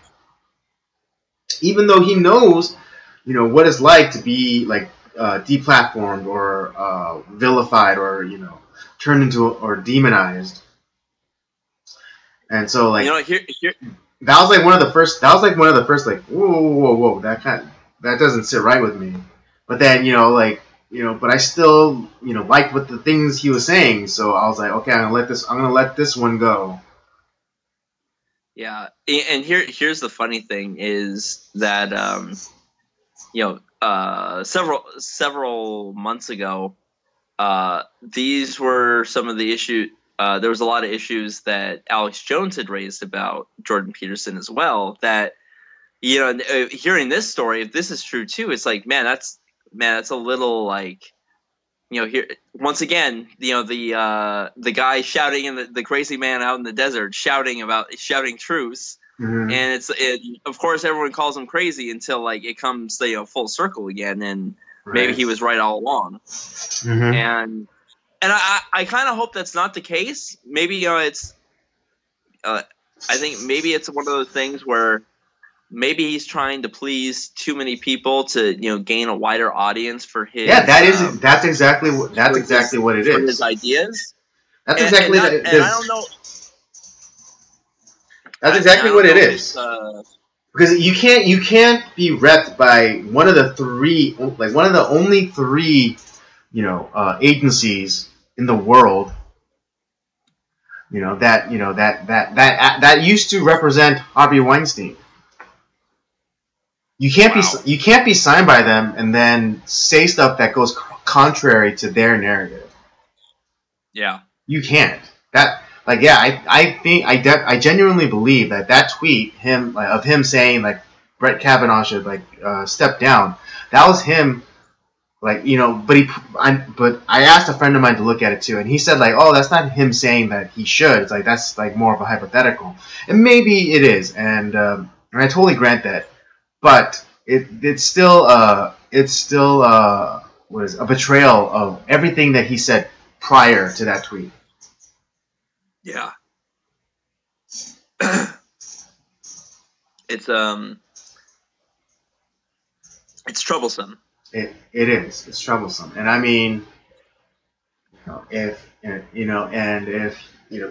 even though he knows what it's like to be like deplatformed or vilified or turned into or demonized. And so like that was like one of the first like whoa, that doesn't sit right with me. But then but I still liked what the things he was saying, so I was like, okay, I'm gonna let this one go. Yeah, and here's the funny thing is that several months ago, these were some of the issues. There was a lot of issues that Alex Jones had raised about Jordan Peterson as well. That hearing this story, if this is true too, it's like, man, that's a little like, here once again, the guy shouting in the crazy man out in the desert shouting truths, mm-hmm. And of course everyone calls him crazy until like it comes full circle again, and maybe he was right all along, mm-hmm. And I kind of hope that's not the case. Maybe it's I think maybe it's one of those things where maybe he's trying to please too many people to gain a wider audience for his. Yeah, that's exactly what it is. For his ideas. That's exactly what it is. And I don't know. That's exactly what it is. Because you can't be repped by one of the only three agencies in the world that used to represent Harvey Weinstein. You can't be signed by them and then say stuff that goes contrary to their narrative. Yeah, you can't. I genuinely believe that tweet of him saying like Brett Kavanaugh should step down. That was him. But I asked a friend of mine to look at it too, and he said like, oh, that's not him saying that he should. It's like that's like more of a hypothetical, and maybe it is, and I totally grant that. But it's still was a betrayal of everything that he said prior to that tweet. Yeah. It's troublesome. It is. It's troublesome, and I mean, if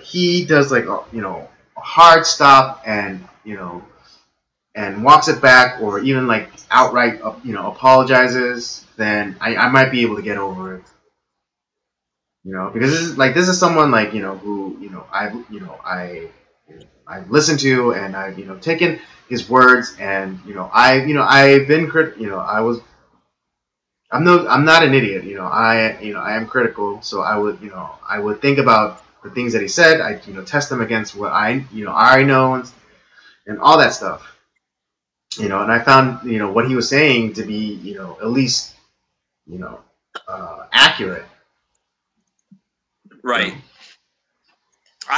he does like a hard stop and and walks it back, or even like outright apologizes, then I might be able to get over it. Because this is someone like who I listened to, and I've taken his words, and I've been I'm not an idiot. I am critical, so I would think about the things that he said. I test them against what I know, and all that stuff. And I found what he was saying to be at least accurate. Right.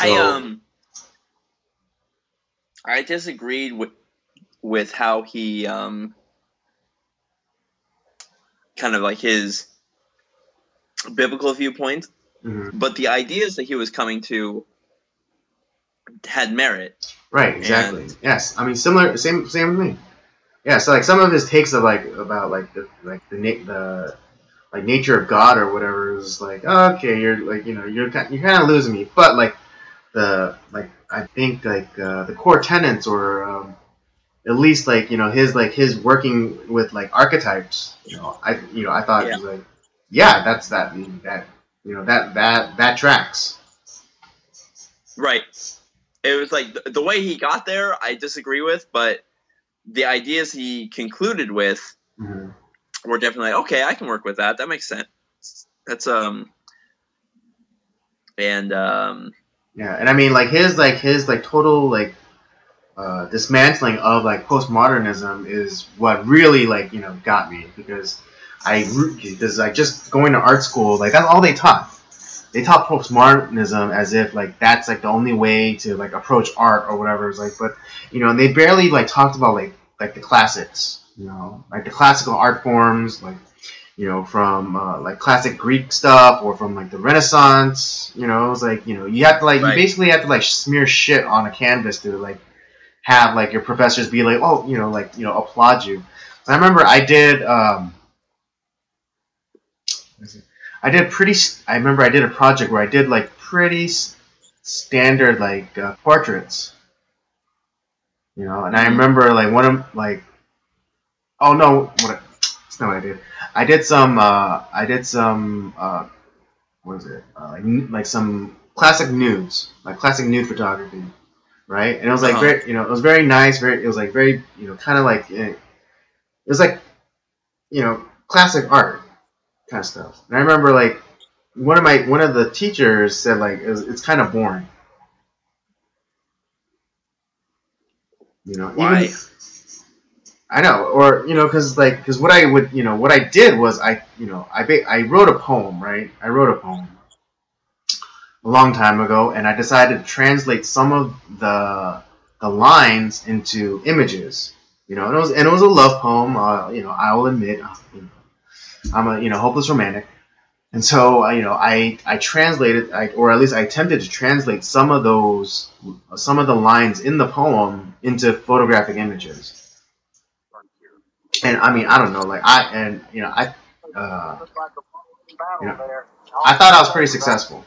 So, I disagreed with how he kind of like his biblical viewpoint, but the ideas that he was coming to had merit. Right, exactly. Yes, I mean similar, same with me. Yeah, so like some of his takes of about the nature of God or whatever is like, oh, okay, you're kind of losing me, but I think the core tenets, or at least his working with archetypes, I thought it was like, yeah, that tracks. Right. It was like the way he got there, I disagree with, but the ideas he concluded with were definitely like, okay, I can work with that. That makes sense. That's yeah, and I mean his total dismantling of postmodernism is what really got me, because just going to art school, that's all they taught. They taught postmodernism as if that's the only way to approach art or whatever. It's but and they barely talked about the classics, the classical art forms, from classic Greek stuff, or from the Renaissance. It was you have to Right. you basically have to smear shit on a canvas to have your professors be applaud you. I remember I did I did a project where I did pretty standard portraits, and I remember one of oh no, that's not what I did. I did some what is it, some classic nudes, classic nude photography, right? And it was very, it was very nice, it was very, kind of it was classic art kind of stuff. And I remember one of the teachers said it's kind of boring. Why? Even, I know, or because what I did was I wrote a poem, right? I wrote a poem a long time ago, and I decided to translate some of the lines into images. And it was a love poem. I will admit, I'm a hopeless romantic. And so, I translated, or at least I attempted to translate some of the lines in the poem into photographic images. And I mean, I don't know, I thought I was pretty successful.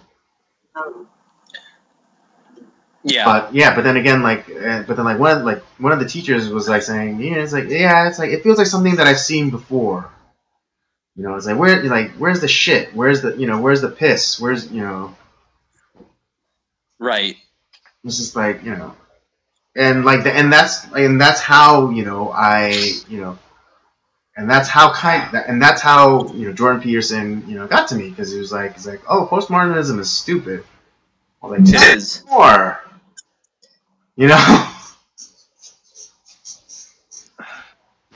Yeah. But then again, one of the teachers was saying, it feels like something that I've seen before. It's where's the shit? Where's the piss? Where's Right. It's just and that's how and that's how Jordan Peterson got to me, because he was he's oh, postmodernism is stupid. I was It is. More.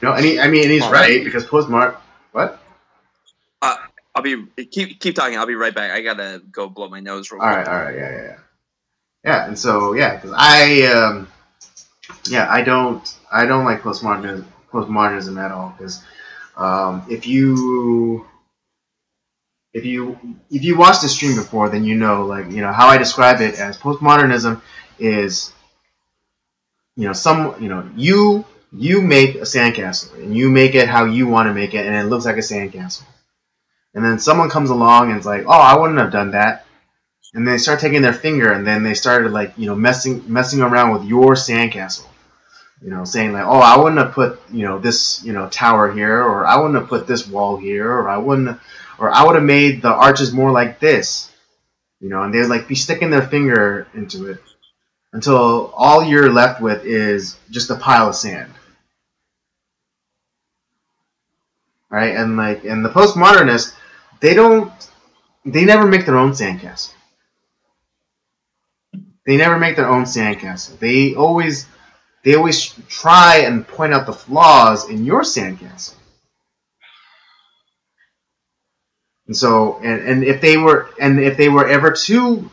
And he's right, because what? I'll be keep talking. I'll be right back. I gotta go blow my nose real All quick. right, yeah. And so because I don't like postmodernism at all, because if you watched the stream before, then how I describe it as postmodernism is you make a sandcastle, and you make it how you want to make it, and it looks like a sandcastle. And then someone comes along and it's oh, I wouldn't have done that. And they start taking their finger, and then they started messing around with your sandcastle. Saying oh, I wouldn't have put this tower here, or I wouldn't have put this wall here, or I wouldn't have, or I would have made the arches more like this, you know, and they'd like be sticking their finger into it until all you're left with is just a pile of sand. Right? And the postmodernists, they never make their own sandcastle. They never make their own sandcastle. They always try and point out the flaws in your sandcastle. And so, and if they were ever to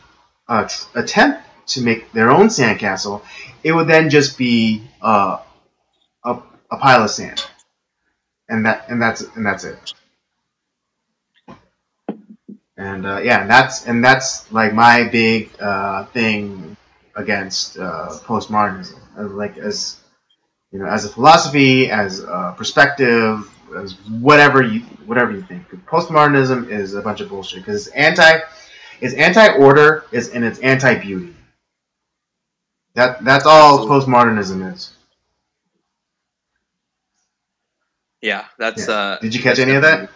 attempt to make their own sandcastle, it would then just be a pile of sand, and that's it. And that's like my big thing against postmodernism, as you know, as a philosophy, as a perspective, as whatever you think. Postmodernism is a bunch of bullshit because it's anti-order, and it's anti-beauty. That's all postmodernism is. Yeah, that's. Yeah. Did you catch any of that?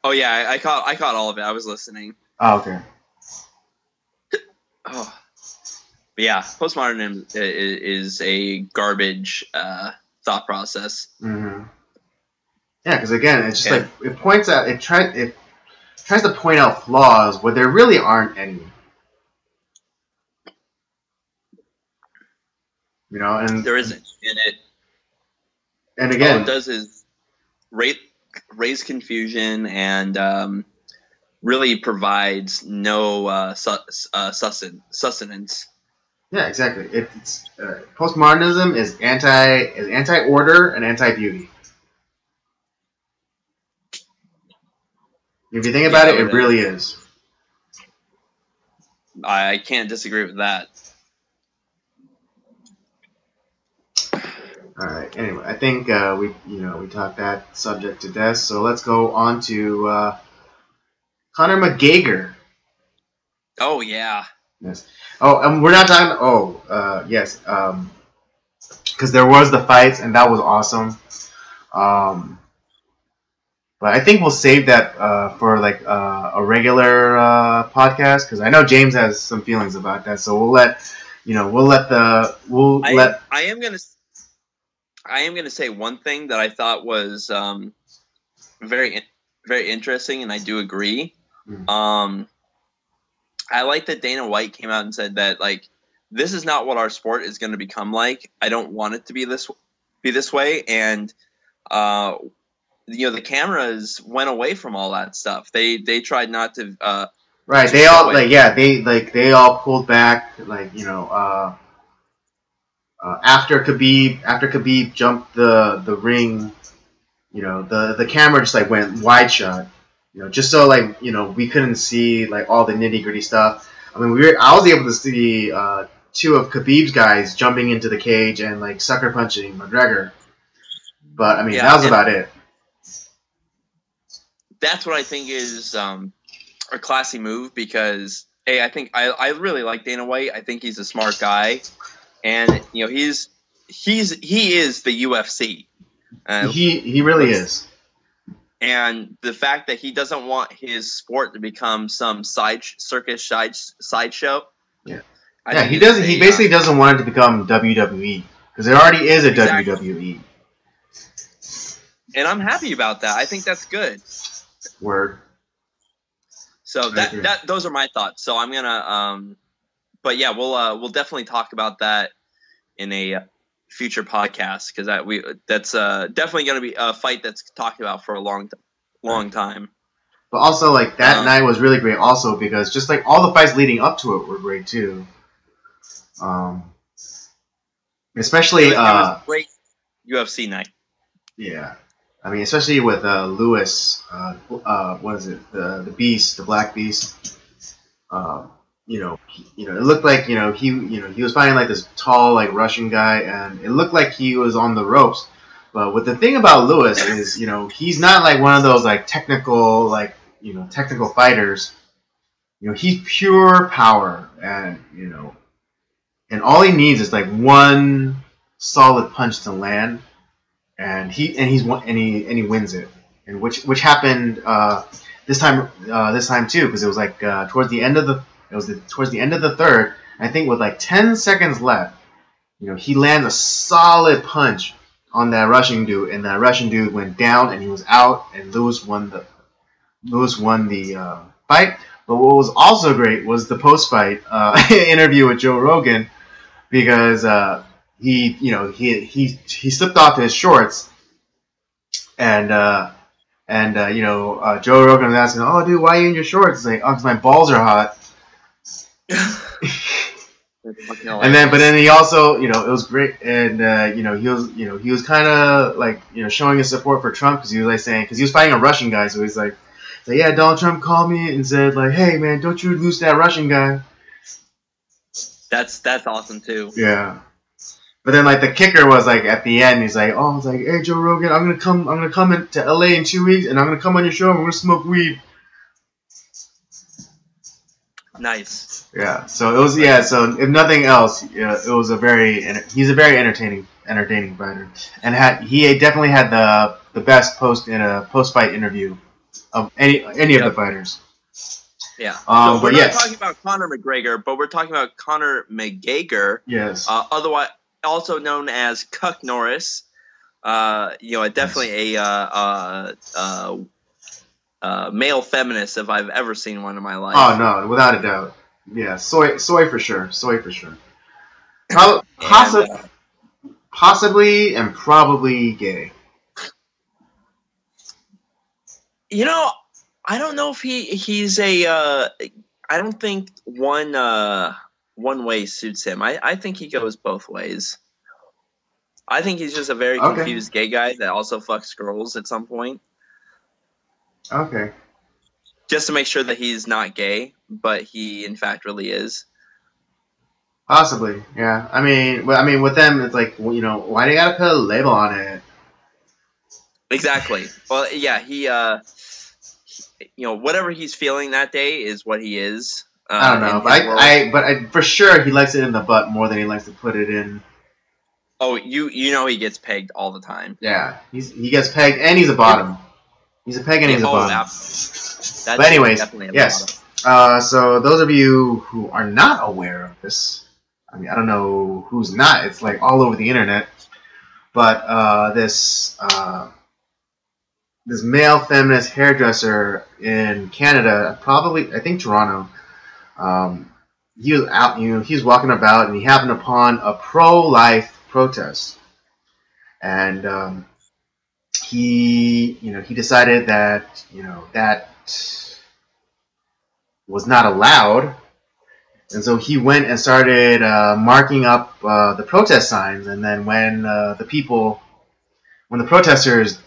Oh yeah, I caught all of it. I was listening. Oh, okay. Oh. But yeah, postmodernism is a garbage thought process. Mm-hmm. Yeah, because again, it's just like it tries to point out flaws where there really aren't any. You know, and there isn't in it. And again, all it does is raise confusion and really provides no sustenance. Yeah, exactly. It's postmodernism is anti-order and anti-beauty. If you think about it, it really is. I can't disagree with that. All right. Anyway, I think we talked that subject to death. So let's go on to Conor McGaygor. Oh yeah. Yes. Oh, and we're not talking. Yes. Because there was the fights, and that was awesome. But I think we'll save that for like a regular podcast because I know James has some feelings about that. So I am gonna say one thing that I thought was very very interesting, and I do agree. Mm-hmm. I like that Dana White came out and said that like this is not what our sport is going to become like. I don't want it to be this way, and the cameras went away from all that stuff. They tried not to. Right. They all they all pulled back. After Khabib jumped the ring, the camera just like went wide shot. Just so we couldn't see like all the nitty gritty stuff. I mean, I was able to see two of Khabib's guys jumping into the cage and like sucker punching McGregor, but I mean that was about it. That's what I think is a classy move because I think I really like Dana White. I think he's a smart guy, and he is the UFC. He really is. And the fact that he doesn't want his sport to become some sideshow. Yeah. He doesn't. He basically doesn't want it to become WWE because there already is a WWE. And I'm happy about that. I think that's good. Word. So those are my thoughts. So I'm gonna but yeah, we'll definitely talk about that in a future podcast because that's definitely going to be a fight that's talked about for a long time. But also, like that night was really great, also because just like all the fights leading up to it were great too. Especially it was a great UFC night. Yeah, I mean, especially with Lewis. What is it? The Beast, the Black Beast. It looked like he was fighting like this tall like Russian guy, and it looked like he was on the ropes. But what the thing about Lewis is, he's not like one of those like technical fighters. He's pure power, and and all he needs is like one solid punch to land, and he wins it, and which happened this time too, because it was like towards the end of the third. I think with like 10 seconds left, he lands a solid punch on that Russian dude, and that Russian dude went down and he was out, and Lewis won the fight. But what was also great was the post-fight interview with Joe Rogan, because he slipped off his shorts, and Joe Rogan was asking, "Oh, dude, why are you in your shorts?" It's like, "Oh, because my balls are hot." But then he also, it was great, and he was kind of like, showing his support for Trump, because he was like saying, because he was fighting a Russian guy, so he's like, yeah, Donald Trump called me and said like, hey man, don't you lose that Russian guy. That's awesome too. Yeah. But then like the kicker was like at the end, he's like, oh, it's like, hey Joe Rogan, I'm gonna come into LA in 2 weeks, and I'm gonna come on your show and we're gonna smoke weed. Nice. Yeah. So it was So if nothing else, it was he's a very entertaining fighter, and he definitely had the best post fight interview of any of the fighters. Yeah. So we're not yes. talking about Conor McGregor, but we're talking about Conor McGaygor. Yes. Otherwise, also known as Cuck Norris. Definitely a male feminist if I've ever seen one in my life. Oh no, without a doubt. Yeah, soy for sure. Soy for sure. Possibly and probably gay. I don't know if he's a. I don't think one way suits him. I think he goes both ways. I think he's just a very confused gay guy that also fucks girls at some point. Okay. Just to make sure that he's not gay, but he in fact really is. Possibly, yeah. I mean, with them, it's like, why do you gotta put a label on it? Exactly. Well, yeah, he whatever he's feeling that day is what he is. I don't know, but for sure he likes it in the butt more than he likes to put it in. Oh, he gets pegged all the time. Yeah, he gets pegged, and he's a bottom. He's a peg and he's a bottom. Absolutely. But anyways, yes. So those of you who are not aware of this, I mean, I don't know who's not. It's like all over the internet. But this male feminist hairdresser in Canada, probably I think Toronto, he was out. He was walking about, and he happened upon a pro-life protest, and he decided that that was not allowed, and so he went and started marking up the protest signs. And then when the protesters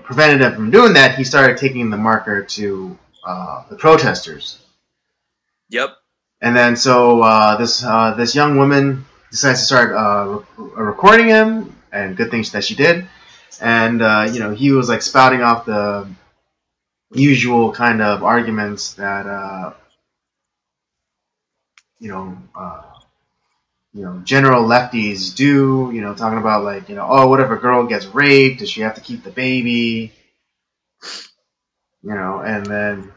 prevented him from doing that, he started taking the marker to the protesters. Yep. And then so this young woman decides to start recording him, and good thing that she did. And he was like spouting off the usual kind of arguments that general lefties do. Talking about like what if a girl gets raped? Does she have to keep the baby? And then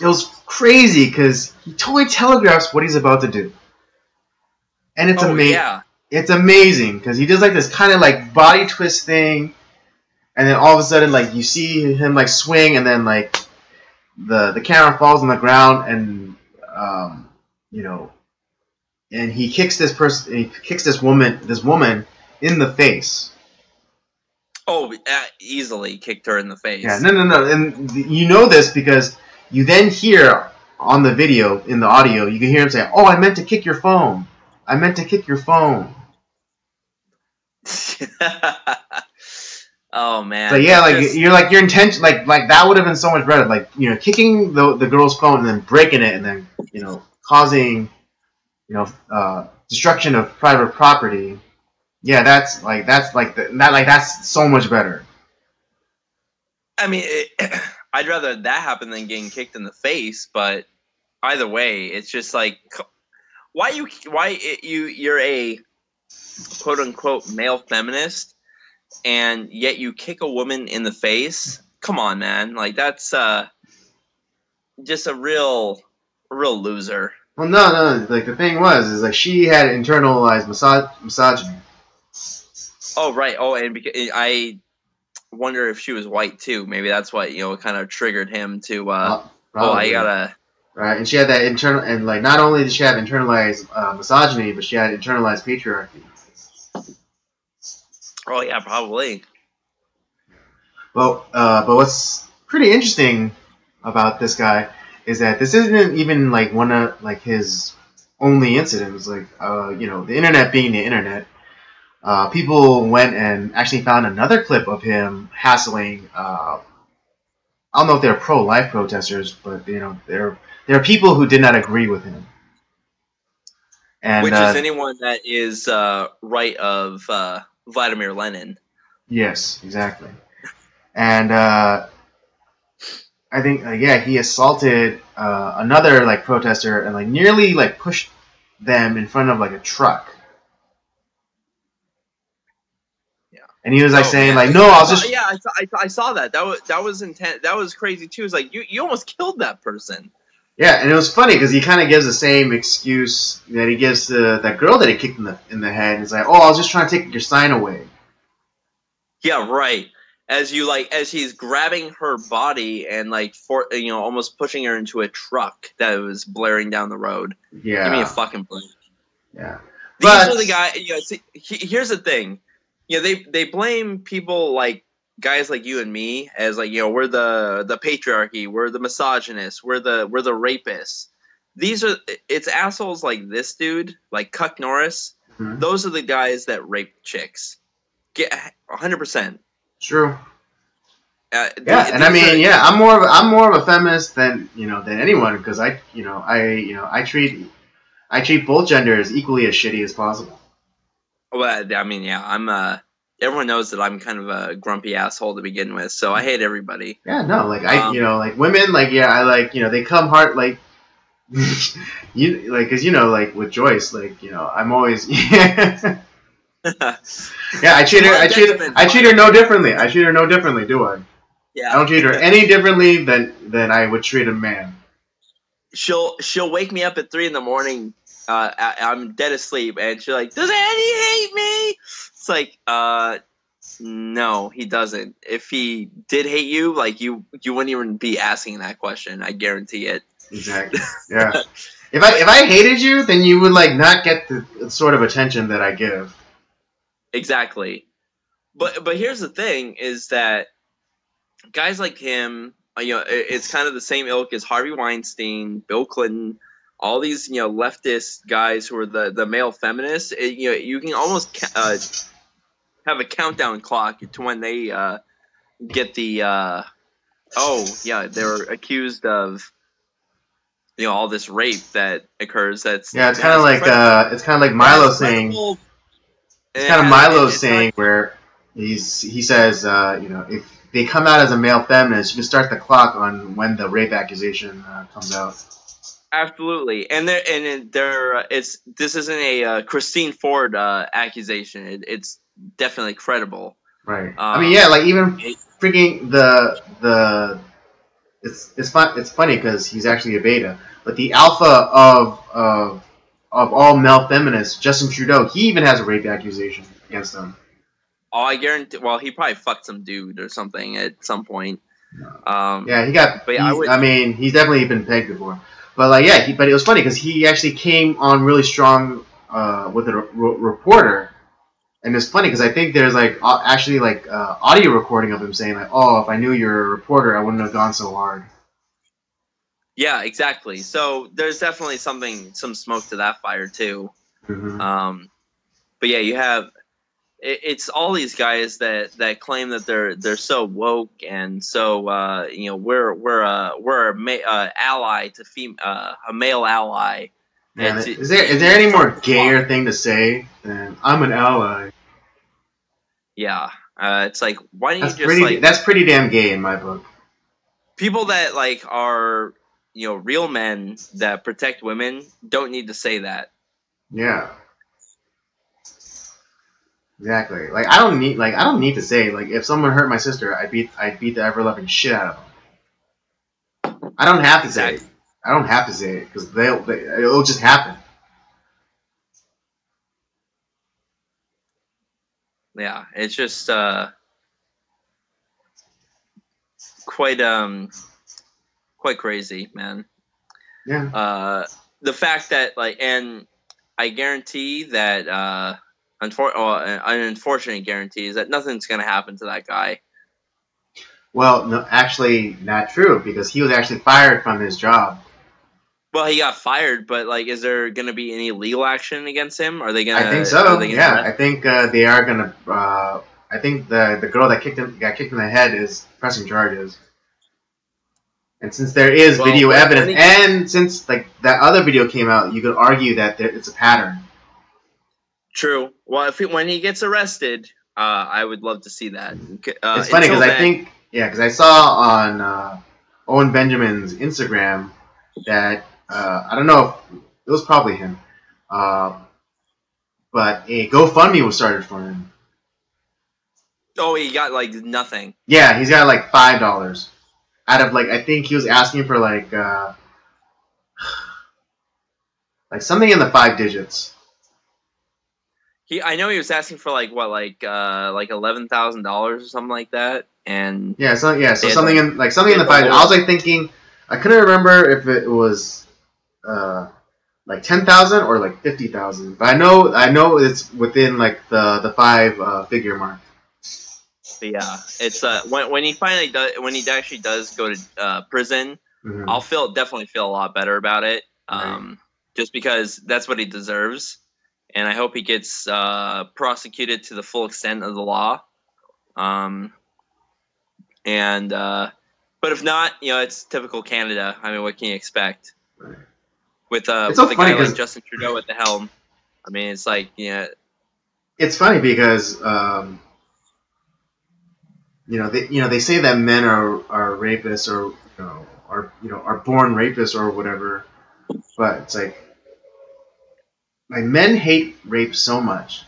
it was crazy because he totally telegraphs what he's about to do, and it's amazing. Yeah. It's amazing because he does like this kind of like body twist thing, and then all of a sudden like you see him like swing, and then like the camera falls on the ground, and and he kicks this woman in the face. Oh, easily kicked her in the face. Yeah, no, and this because you then hear on the video, in the audio, you can hear him say, "Oh, I meant to kick your phone. I meant to kick your phone." Oh man. So yeah, like your intention, like that would have been so much better. Like kicking the girl's phone and then breaking it, and then causing destruction of private property. Yeah, that's so much better. I mean, I'd rather that happen than getting kicked in the face. But either way, it's just like, why you're a quote unquote male feminist, and yet you kick a woman in the face. come on, man. Like, that's just a real loser. Well, no. Like the thing is like she had internalized misogyny. Oh, right. Oh, and I wonder if she was white too. Maybe that's what kind of triggered him to. I gotta. Right, and she had that internal, and like not only did she have internalized misogyny, but she had internalized patriarchy. Oh yeah, probably. Well, but what's pretty interesting about this guy is that this isn't even like one of like his only incidents. Like, the internet being the internet, people went and actually found another clip of him hassling. I don't know if they're pro-life protesters, but there are people who did not agree with him. And, which is anyone that is right of Vladimir Lenin. Yes, exactly. And I think, he assaulted another like protester and like nearly like pushed them in front of like a truck. Yeah. And he was like saying like, "No, I'll just." Yeah, I saw that. That was intense. That was crazy too. It's like you almost killed that person. Yeah, and it was funny because he kind of gives the same excuse that he gives to that girl that he kicked in the head. He's like, "Oh, I was just trying to take your sign away." Yeah, right. As he's grabbing her body and like almost pushing her into a truck that was blaring down the road. Yeah, give me a fucking break. Yeah, these are the guys. Here's the thing. They blame people like guys like you and me as like we're the patriarchy, we're the misogynists, we're the rapists. It's assholes like this dude, like Cuck Norris. Mm-hmm. Those are the guys that rape chicks. Get 100%. True. I mean, I'm more of a feminist than anyone because I treat both genders equally as shitty as possible. Well, I mean, yeah, I'm everyone knows that I'm kind of a grumpy asshole to begin with, so I hate everybody. Yeah, no, like like women, like I like they come hard like you like because like with Joyce, like I'm always yeah I treat her no differently. I treat her no differently, do I? Yeah. I don't treat her any differently than I would treat a man. She'll wake me up at 3 a.m. I'm dead asleep, and she's like, "Does Andy hate me?" It's like, no, he doesn't. If he did hate you, like you wouldn't even be asking that question. I guarantee it. Exactly. Yeah. If I hated you, then you would like not get the sort of attention that I give. Exactly. But here's the thing: is that guys like him, it's kind of the same ilk as Harvey Weinstein, Bill Clinton. All these, leftist guys who are the male feminists, you can almost have a countdown clock to when they get the they're accused of all this rape that occurs. It's kind of like Milo saying. It's kind of Milo saying where he says if they come out as a male feminist, you can start the clock on when the rape accusation comes out. Absolutely, this isn't a Christine Ford accusation. It's definitely credible. Right. I mean, yeah, like even freaking it's funny because he's actually a beta, but the alpha of all male feminists, Justin Trudeau, he even has a rape accusation against him. Oh, I guarantee. Well, he probably fucked some dude or something at some point. Yeah, he got. I mean, he's definitely been pegged before. But like, but it was funny because he actually came on really strong with a reporter, and it's funny because I think there's like actually like audio recording of him saying like, "Oh, if I knew you were a reporter, I wouldn't have gone so hard." Yeah, exactly. So there's definitely some smoke to that fire too. Mm-hmm. But yeah, you have it's all these guys that claim that they're so woke and so we're a ally to a male ally. Man, is there any more gayer thing to say than I'm an ally? Yeah, it's like why don't that's pretty damn gay in my book. People that like are real men that protect women don't need to say that. Yeah. Exactly. Like I don't need to say like if someone hurt my sister, I beat the ever loving shit out of them. I don't have to say it. Exactly. I don't have to say it because it'll just happen. Yeah, it's just quite quite crazy, man. Yeah. The fact that like, and I guarantee that an unfortunate guarantee is that nothing's gonna happen to that guy. Well, no, actually, not true because he was actually fired from his job. Well, he got fired, but like, is there gonna be any legal action against him? Are they gonna? I think Are so. they gonna Yeah, arrest- I think they are gonna. I think the girl that got kicked in the head is pressing charges. And since there is Well, video when evidence, he- and since like that other video came out, you could argue that it's a pattern. True. Well, when he gets arrested, I would love to see that. It's funny because until I then- think because I saw on Owen Benjamin's Instagram that I don't know if it was probably him, but a GoFundMe was started for him. Oh, he got like nothing. Yeah, he's got like $5 out of like I think he was asking for like something in the 5 digits. I know he was asking for like what, like $11,000 or something like that, and So They something had, in like something in the they had 5. the I was like thinking I couldn't remember if it was like 10,000 or like 50,000, but I know it's within like the 5 figure mark. but yeah, it's when he finally does, when he actually does go to prison, Mhm. I'll definitely feel a lot better about it. Right. Just because that's what he deserves, and I hope he gets prosecuted to the full extent of the law. But if not, it's typical Canada. I mean, what can you expect Right. with It's so a funny guy 'cause- like Justin Trudeau at the helm? I mean, it's like, It's funny because they say that men are rapists or are born rapists or whatever, but it's like men hate rape so much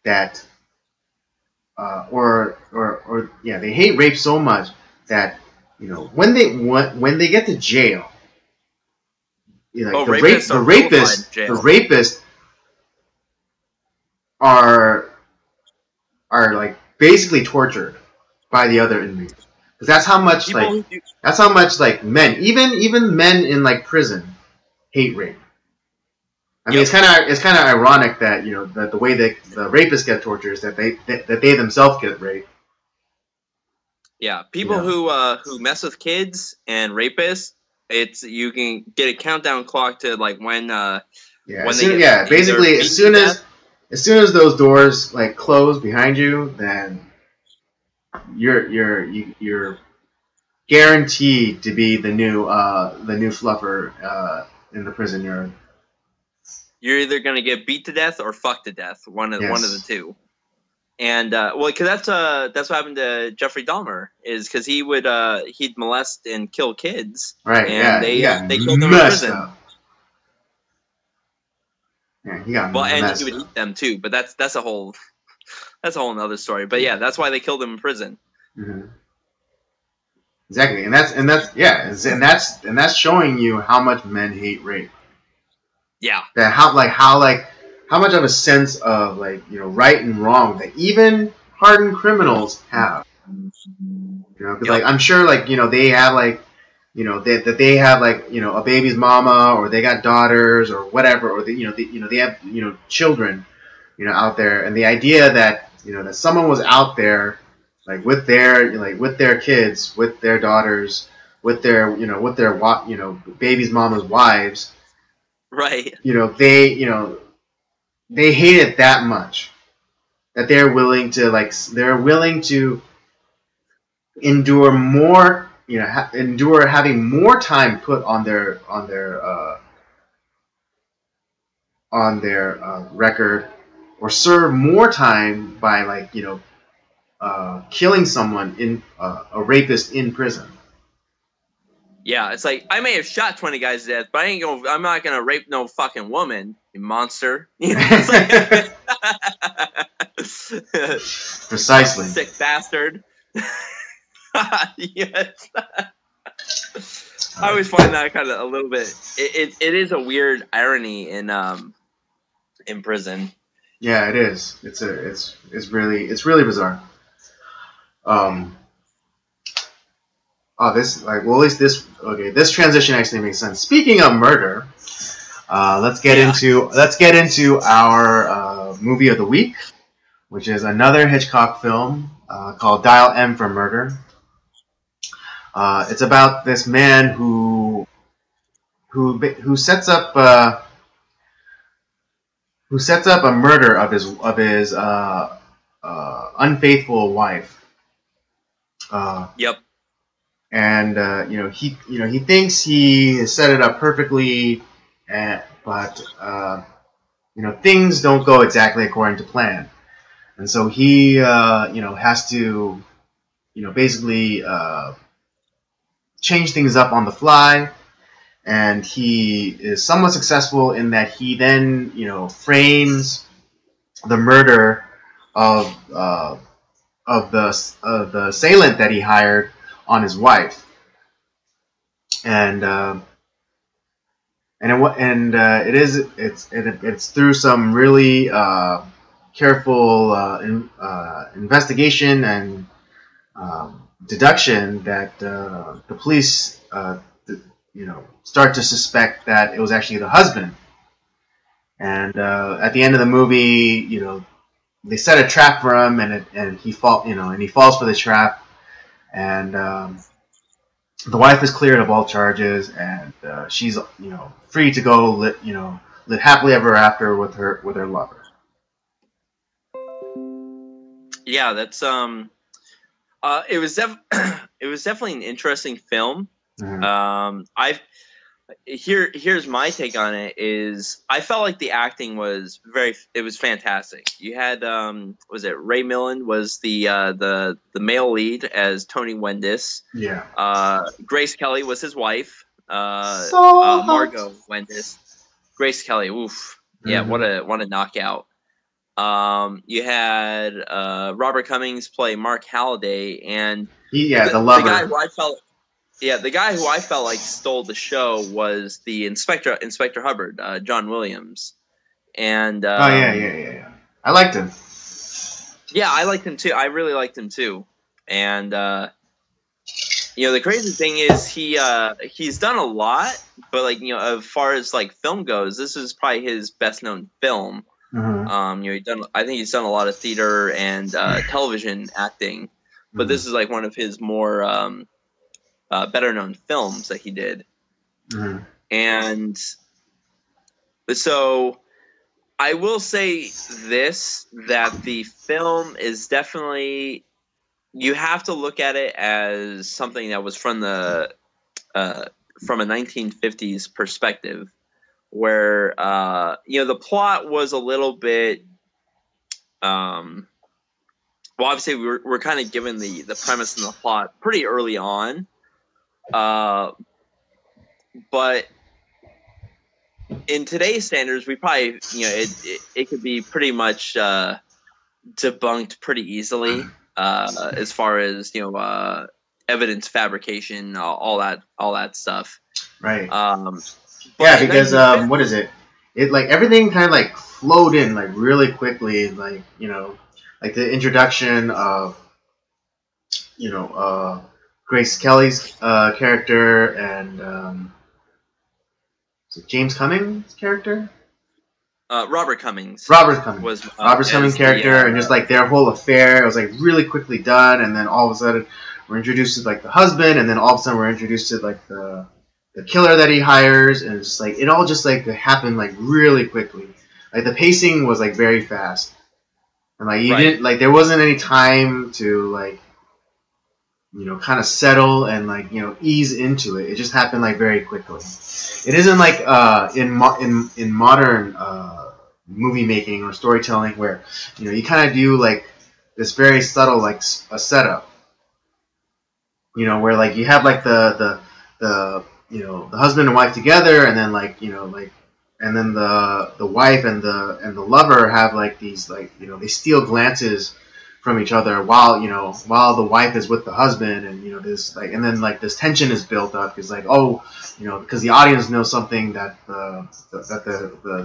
that they hate rape so much that when they get to jail, rapists are vilified in jail. the rapists are like basically tortured by the other inmates because that's how much like men, even men in like prison, hate rape. I mean, Yep. it's kind of ironic that that the way that the rapists get tortured is that they themselves get raped. Yeah, people who mess with kids and rapists, you can get a countdown clock to like when Basically, as soon as those doors like close behind you, then you're guaranteed to be the new fluffer in the prison yard. you're either gonna get beat to death or fucked to death. One of the two. And because that's what happened to Jeffrey Dahmer, is because he'd molest and kill kids, Right? and yeah, they killed him in messed prison. up. Yeah, he got And messed he would up. eat them too, but that's a whole another story. But yeah, that's why they killed him in prison. Mm-hmm. Exactly, and that's showing you how much men hate rape. Yeah, That how much of a sense of right and wrong that even hardened criminals have. Because Yep. I'm sure they have that they have a baby's mama, or they got daughters or whatever, or they have children out there, and the idea that that someone was out there with their kids, with their daughters, with their baby's mama's wives, right. They hate it that much that they're willing to endure more, endure having more time put on their record, or serve more time by killing someone in a rapist in prison. Yeah, it's like I may have shot 20 guys to death, but I'm not gonna rape no fucking woman, you monster. It's like, Precisely. Sick bastard. Yes. I always find that kind of a little bit. It is a weird irony in prison. Yeah, it is. It's really bizarre. This at least this transition actually makes sense. Speaking of murder, let's get into our movie of the week, which is another Hitchcock film called Dial M for Murder. It's about this man who sets up a murder of his unfaithful wife. Yep. And he thinks he has set it up perfectly, but things don't go exactly according to plan, and so he has to basically change things up on the fly, and he is somewhat successful in that he then frames the murder of the assailant that he hired on his wife, it's through some really careful investigation and deduction that the police start to suspect that it was actually the husband. And at the end of the movie, they set a trap for him, and he falls for the trap, and the wife is cleared of all charges, and she's free to go live happily ever after with her lover. Yeah, that's it was definitely an interesting film. Mm-hmm. Here's my take on it is I felt like the acting was fantastic. You had was it Ray Milland was the male lead as Tony Wendis. Yeah. Grace Kelly was his wife. Margot Wendis. Grace Kelly. Oof. Yeah. Mm-hmm. What a knockout. You had Robert Cummings play Mark Halliday, and the lover. The guy who I felt like stole the show was the Inspector Hubbard, John Williams, and yeah. I liked him. Yeah, I liked him too. I really liked him too, and the crazy thing is he's done a lot, but as far as film goes, this is probably his best known film. Mm-hmm. I think he's done a lot of theater and television acting, but this is one of his more better known films that he did. Mm-hmm. And so I will say this, that the film is definitely, you have to look at it as something that was from a 1950s perspective, where the plot was a little bit obviously we're kind of given the premise and the plot pretty early on, but in today's standards we probably it could be pretty much debunked pretty easily as far as evidence fabrication, all that stuff, right. Because what is it? It everything kind of flowed in really quickly, the introduction of Grace Kelly's character and is it James Cummings' character? Robert Cummings. Robert Cummings character, and just their whole affair. It was really quickly done, and then all of a sudden we're introduced to the husband, and then all of a sudden we're introduced to the killer that he hires, and it's it all just happened really quickly. The pacing was very fast, and you didn't there wasn't any time to kind of settle and ease into it. It just happened very quickly. It isn't in modern movie making or storytelling where you kind of do this very subtle a setup. Where you have the husband and wife together, and then and then the wife and the lover have like these like they steal glances from each other while while the wife is with the husband, and this like and then like this tension is built up because like because the audience knows something that the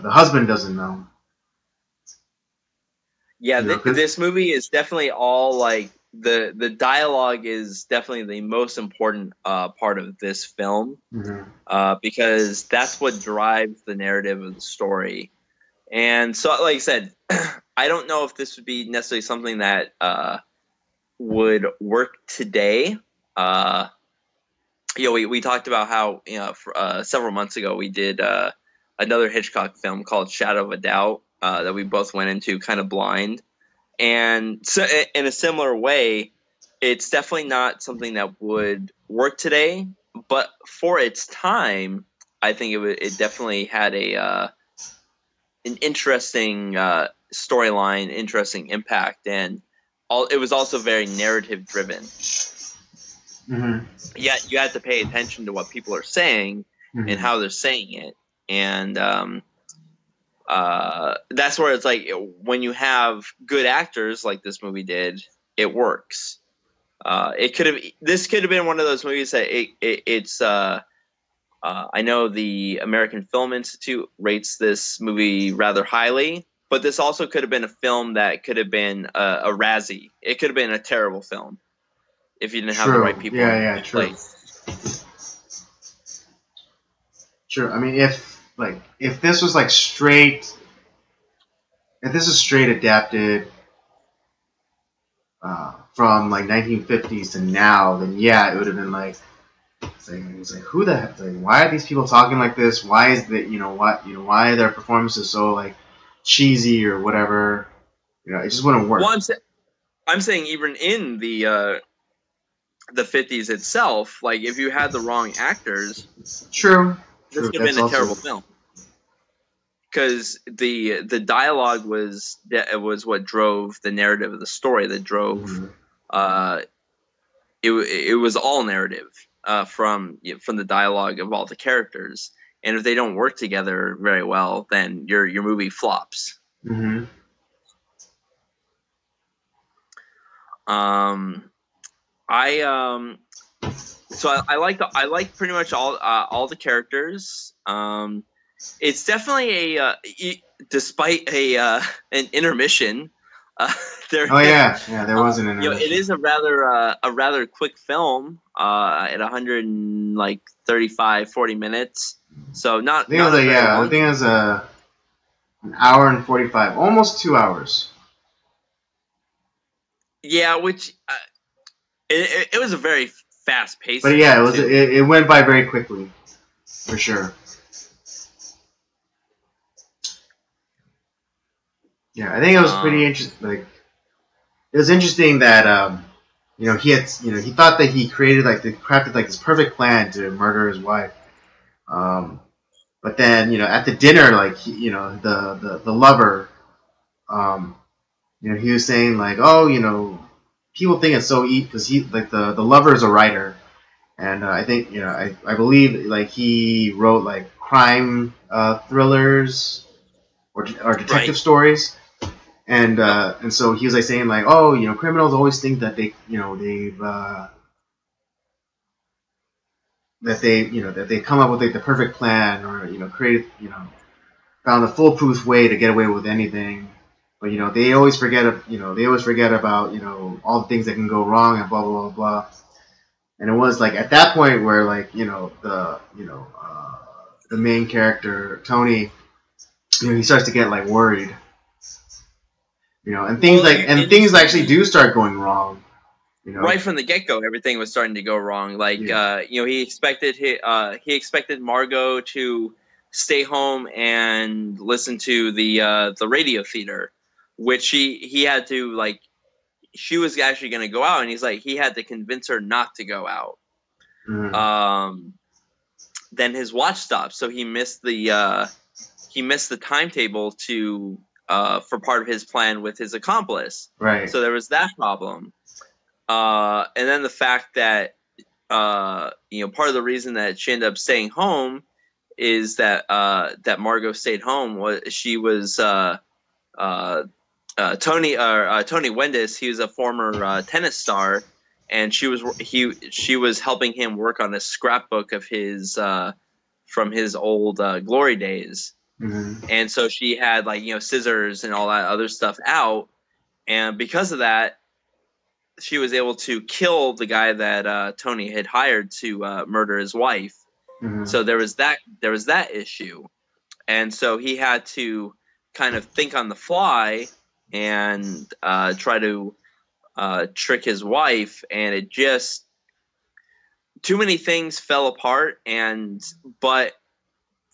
husband doesn't know. Yeah, this movie is definitely all like the dialogue is definitely the most important part of this film, because that's what drives the narrative of the story. And so, like I said, I don't know if this would be necessarily something that would work today. We talked about how several months ago we did another Hitchcock film called Shadow of a Doubt that we both went into kind of blind. And so in a similar way, it's definitely not something that would work today, but for its time, I think it definitely had an interesting storyline, interesting impact, and it was also very narrative driven. Yeah, you had to pay attention to what people are saying and how they're saying it, and that's where it's like when you have good actors like this movie did, it works. This could have been one of those movies that it's. I know the American Film Institute rates this movie rather highly, but this also could have been a film that could have been a Razzie. It could have been a terrible film if you didn't have the right people in place. True. I mean, if this was like straight, if this is straight adapted from like 1950s to now, then yeah, it would have been like. It's like who the heck? Like, why are these people talking like this? Why is that? Why are their performances so like cheesy or whatever? It just wouldn't work. Well, I'm saying even in the 50s itself, like if you had the wrong actors, true, this could have been a terrible film. Because the dialogue was what drove the narrative of the story. That drove it was all narrative. From the dialogue of all the characters, and if they don't work together very well, then your movie flops. I like pretty much all the characters. It's definitely despite an intermission. There was an intermission. It is a rather quick film at 135-40 minutes. So not. I think it was an hour and 45, almost 2 hours. Yeah, which it was a very fast pace. But yeah, it went by very quickly, for sure. Yeah, I think it was pretty interesting. Like, it was interesting that he thought that he crafted this perfect plan to murder his wife. But then at the dinner, like the lover, he was saying like, people think it's so easy because the lover is a writer, and I think I believe like he wrote like crime thrillers or detective stories. And so he was like saying like, criminals always think that they come up with like the perfect plan or found a foolproof way to get away with anything, but they always forget about all the things that can go wrong and blah blah blah blah. And it was like at that point where like the main character Tony, he starts to get like worried. And things things actually do start going wrong. Right from the get-go, everything was starting to go wrong. Like, he expected Margot to stay home and listen to the radio theater, which he had to like. She was actually going to go out, and he had to convince her not to go out. Then his watch stopped, so he missed the timetable to. For part of his plan with his accomplice. Right. So there was that problem. And then the fact that, part of the reason that she ended up staying home is that that Margot stayed home. She was Tony Wendis. He was a former tennis star, and she was helping him work on a scrapbook of his from his old glory days. Mm-hmm. And so she had like scissors and all that other stuff out, and because of that, she was able to kill the guy that Tony had hired to murder his wife. Mm-hmm. So there was that issue, and so he had to kind of think on the fly and try to trick his wife, and it just too many things fell apart. But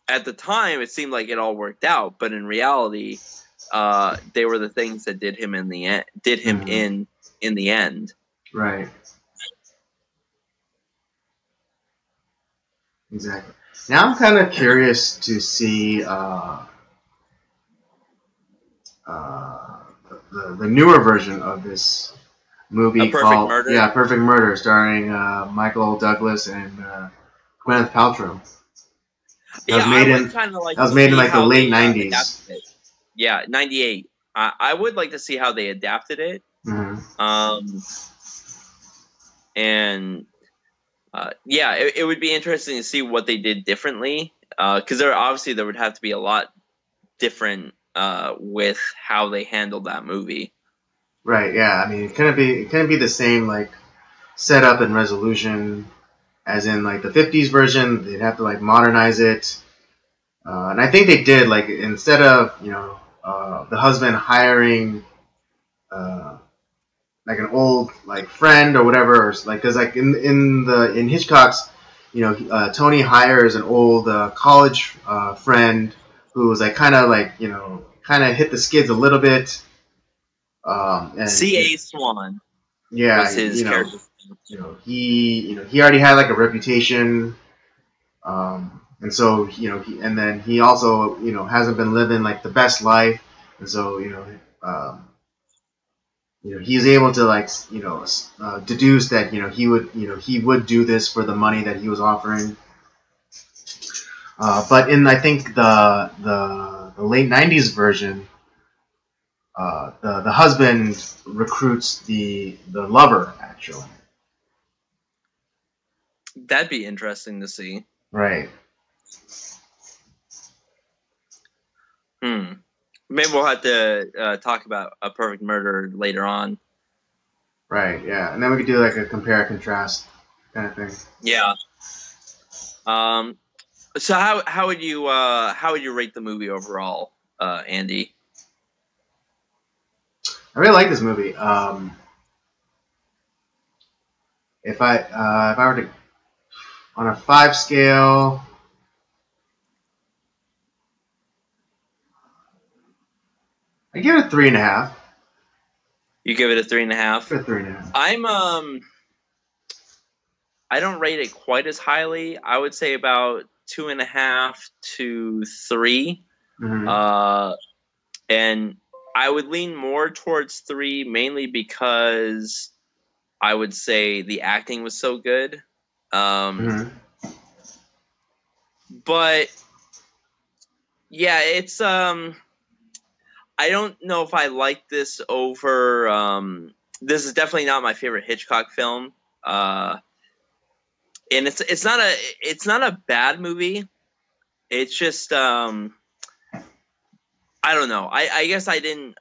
at the time, it seemed like it all worked out, but in reality, they were the things that did him in the end. In the end. Right. Exactly. Now I'm kind of curious to see the newer version of this movie called Murder? Perfect Murder, starring Michael Douglas and Gwyneth Paltrow. That was made in like the late 90s. Yeah, 98. I would like to see how they adapted it. Mm-hmm. It would be interesting to see what they did differently, because there would have to be a lot different with how they handled that movie. Right. Yeah. I mean, it couldn't be the same like setup and resolution as in like the 50s version. They'd have to like modernize it, and I think they did. Like instead of the husband hiring like an old like friend or whatever, or like because like in Hitchcock's, Tony hires an old college friend who was like kind of hit the skids a little bit. And C.A. Swan. Yeah, was his character. He already had like a reputation, and so he also hasn't been living like the best life, and so he's able to like deduce that he would do this for the money that he was offering. But in I think the late 90s version, the husband recruits the lover actually. That'd be interesting to see. Right. Maybe we'll have to talk about A Perfect Murder later on. Right, yeah. And then we could do like a compare contrast kind of thing. Yeah. So how would you rate the movie overall, Andy? I really like this movie. If I were to on a 5 scale, I give it a 3.5. You give it a 3.5? A 3.5. I don't rate it quite as highly. I would say about 2.5 to 3. Mm-hmm. And I would lean more towards 3, mainly because I would say the acting was so good. Mm-hmm. But yeah, it's I don't know if I like this over. This is definitely not my favorite Hitchcock film, and it's not a bad movie. It's just I don't know. I guess I didn't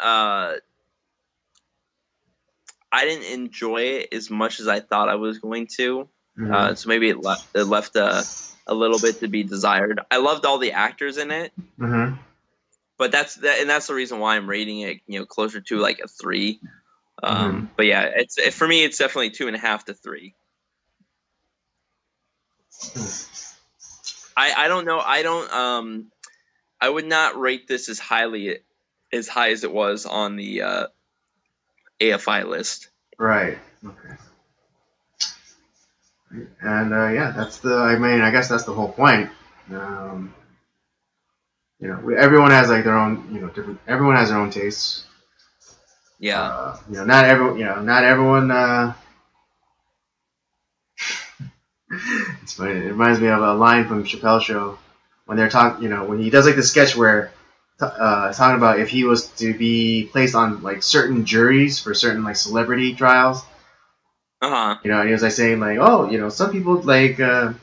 enjoy it as much as I thought I was going to. Mm-hmm. So maybe it left a little bit to be desired. I loved all the actors in it. Mm-hmm. But that's the reason why I'm rating it, closer to like a 3. Mm-hmm. But yeah, for me, it's definitely 2.5 to 3. I don't know. I would not rate this as high as it was on the AFI list. Right. Okay. And that's I guess that's the whole point. Everyone has like their own, different. Everyone has their own tastes. Yeah. Not everyone. It's funny. It reminds me of a line from Chappelle's Show when they're talking, when he does like the sketch where talking about if he was to be placed on like certain juries for certain like celebrity trials. Uh-huh. And he was like saying like, oh, some people like the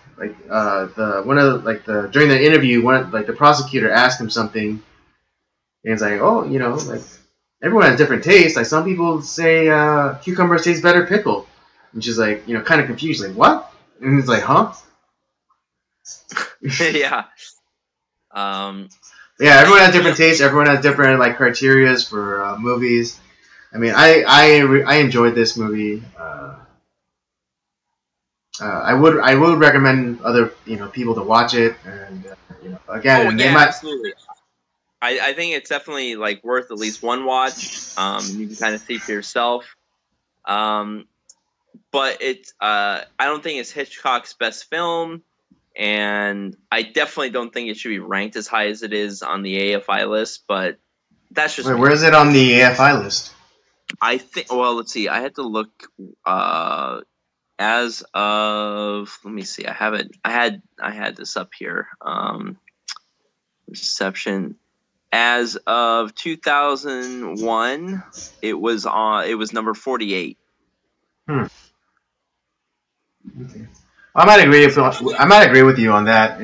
one of the, like the during the interview, the prosecutor asked him something, and he's like, oh, like everyone has different tastes. Like some people say cucumbers taste better pickled, and she's like, kind of confused, like what? And he's like, huh? Yeah. Yeah, everyone has different tastes. Everyone has different like criterias for movies. I mean, I enjoyed this movie. I would recommend other people to watch it, and again, they might. Absolutely. I think it's definitely like worth at least one watch. You can kind of see for yourself. But it's I don't think it's Hitchcock's best film, and I definitely don't think it should be ranked as high as it is on the AFI list. But that's just where is it on the AFI list? I think. Well, let's see. I had to look. As of, let me see. I have it. I had this up here. Reception. As of 2001, it was number 48. Okay. I might agree with you on that.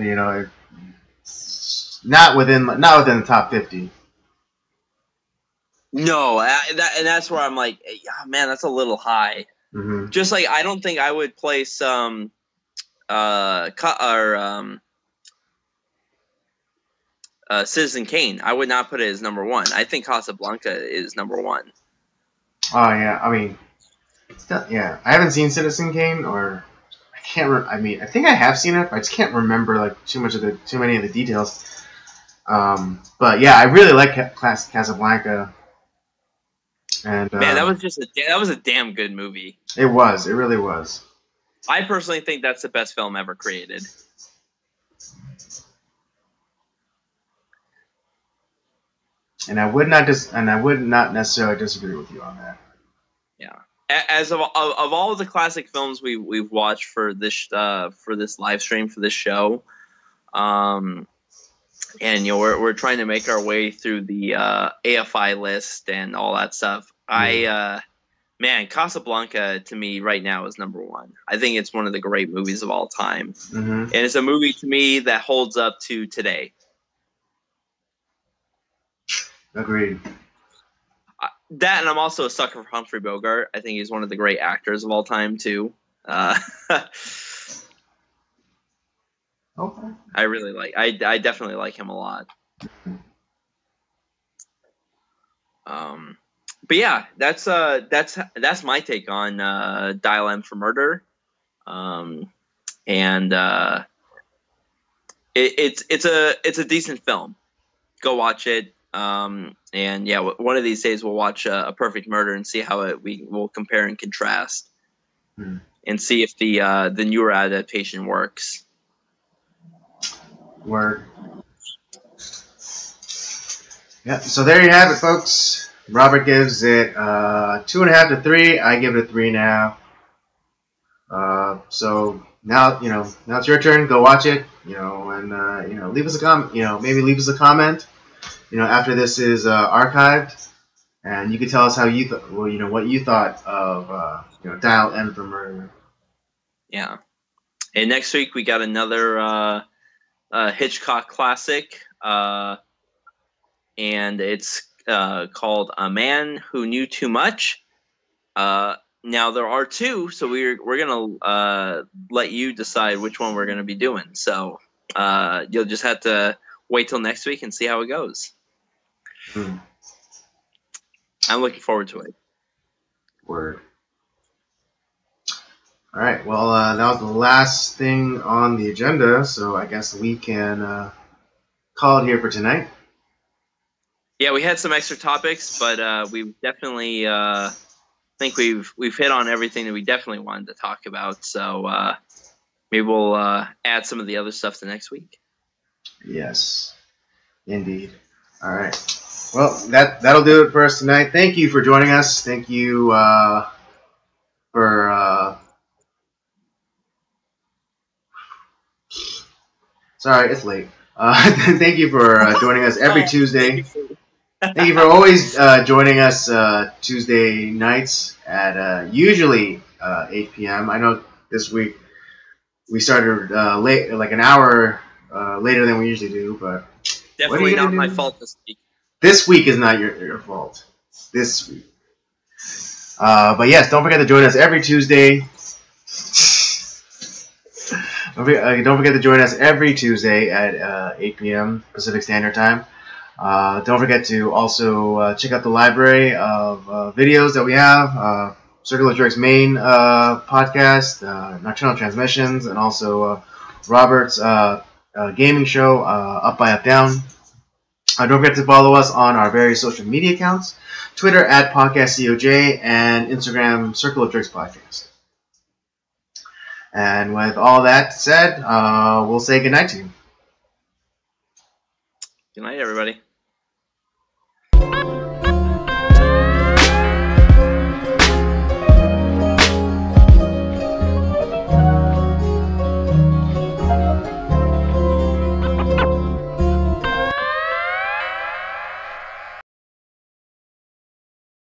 Not within the top 50. No, and that's where I'm like, man, that's a little high. Mm-hmm. Just like I don't think I would place Citizen Kane. I would not put it as number one. I think Casablanca is number one. Oh yeah, I mean, I haven't seen Citizen Kane, or I can't. I mean, I think I have seen it, but I just can't remember like too many of the details. But yeah, I really like Casablanca. And man, that was a damn good movie. It was. It really was. I personally think that's the best film ever created. And I would not necessarily disagree with you on that. Yeah. As of all of the classic films we've watched for this live stream for this show, and we're trying to make our way through the AFI list and all that stuff. Man, Casablanca to me right now is number one. I think it's one of the great movies of all time, and it's a movie to me that holds up to today. Agreed. That, and I'm also a sucker for Humphrey Bogart. I think he's one of the great actors of all time too. Okay. I really like. I definitely like him a lot. But yeah, that's my take on Dial M for Murder. It's a decent film. Go watch it. And yeah, one of these days we'll watch A Perfect Murder and see how we will compare and contrast, and see if the newer adaptation works. Word. Yeah. So there you have it, folks. Robert gives it 2.5 to 3. I give it a 3 now. So now now it's your turn. Go watch it. And leave us a comment. Maybe leave us a comment. After this is archived, and you can tell us how you what you thought of Dial M for Murder. Yeah. And next week we got another Hitchcock classic, and it's called A Man Who Knew Too Much. Now there are two, so we're gonna let you decide which one we're gonna be doing. So you'll just have to wait till next week and see how it goes. I'm looking forward to it. Word. All right. Well, that was the last thing on the agenda, so I guess we can call it here for tonight. Yeah, we had some extra topics, but we definitely think we've hit on everything that we definitely wanted to talk about. So maybe we'll add some of the other stuff to next week. Yes, indeed. All right. Well, that'll do it for us tonight. Thank you for joining us. Thank you for. Sorry, it's late. Thank you for joining us every Tuesday. Thank you for always joining us Tuesday nights at usually 8 p.m. I know this week we started late, like an hour later than we usually do, but Definitely not my fault this week. This week is not your fault. This week. But yes, don't forget to join us every Tuesday. Don't forget to join us every Tuesday at 8 p.m. Pacific Standard Time. Don't forget to also check out the library of videos that we have. Circular Jerk's main podcast, Nocturnal Transmissions, and also Robert's gaming show, Up by Up Down. Don't forget to follow us on our various social media accounts. Twitter at PodcastCOJ and Instagram Circle of Jerks Podcast. And with all that said, we'll say goodnight to you. Good night, everybody.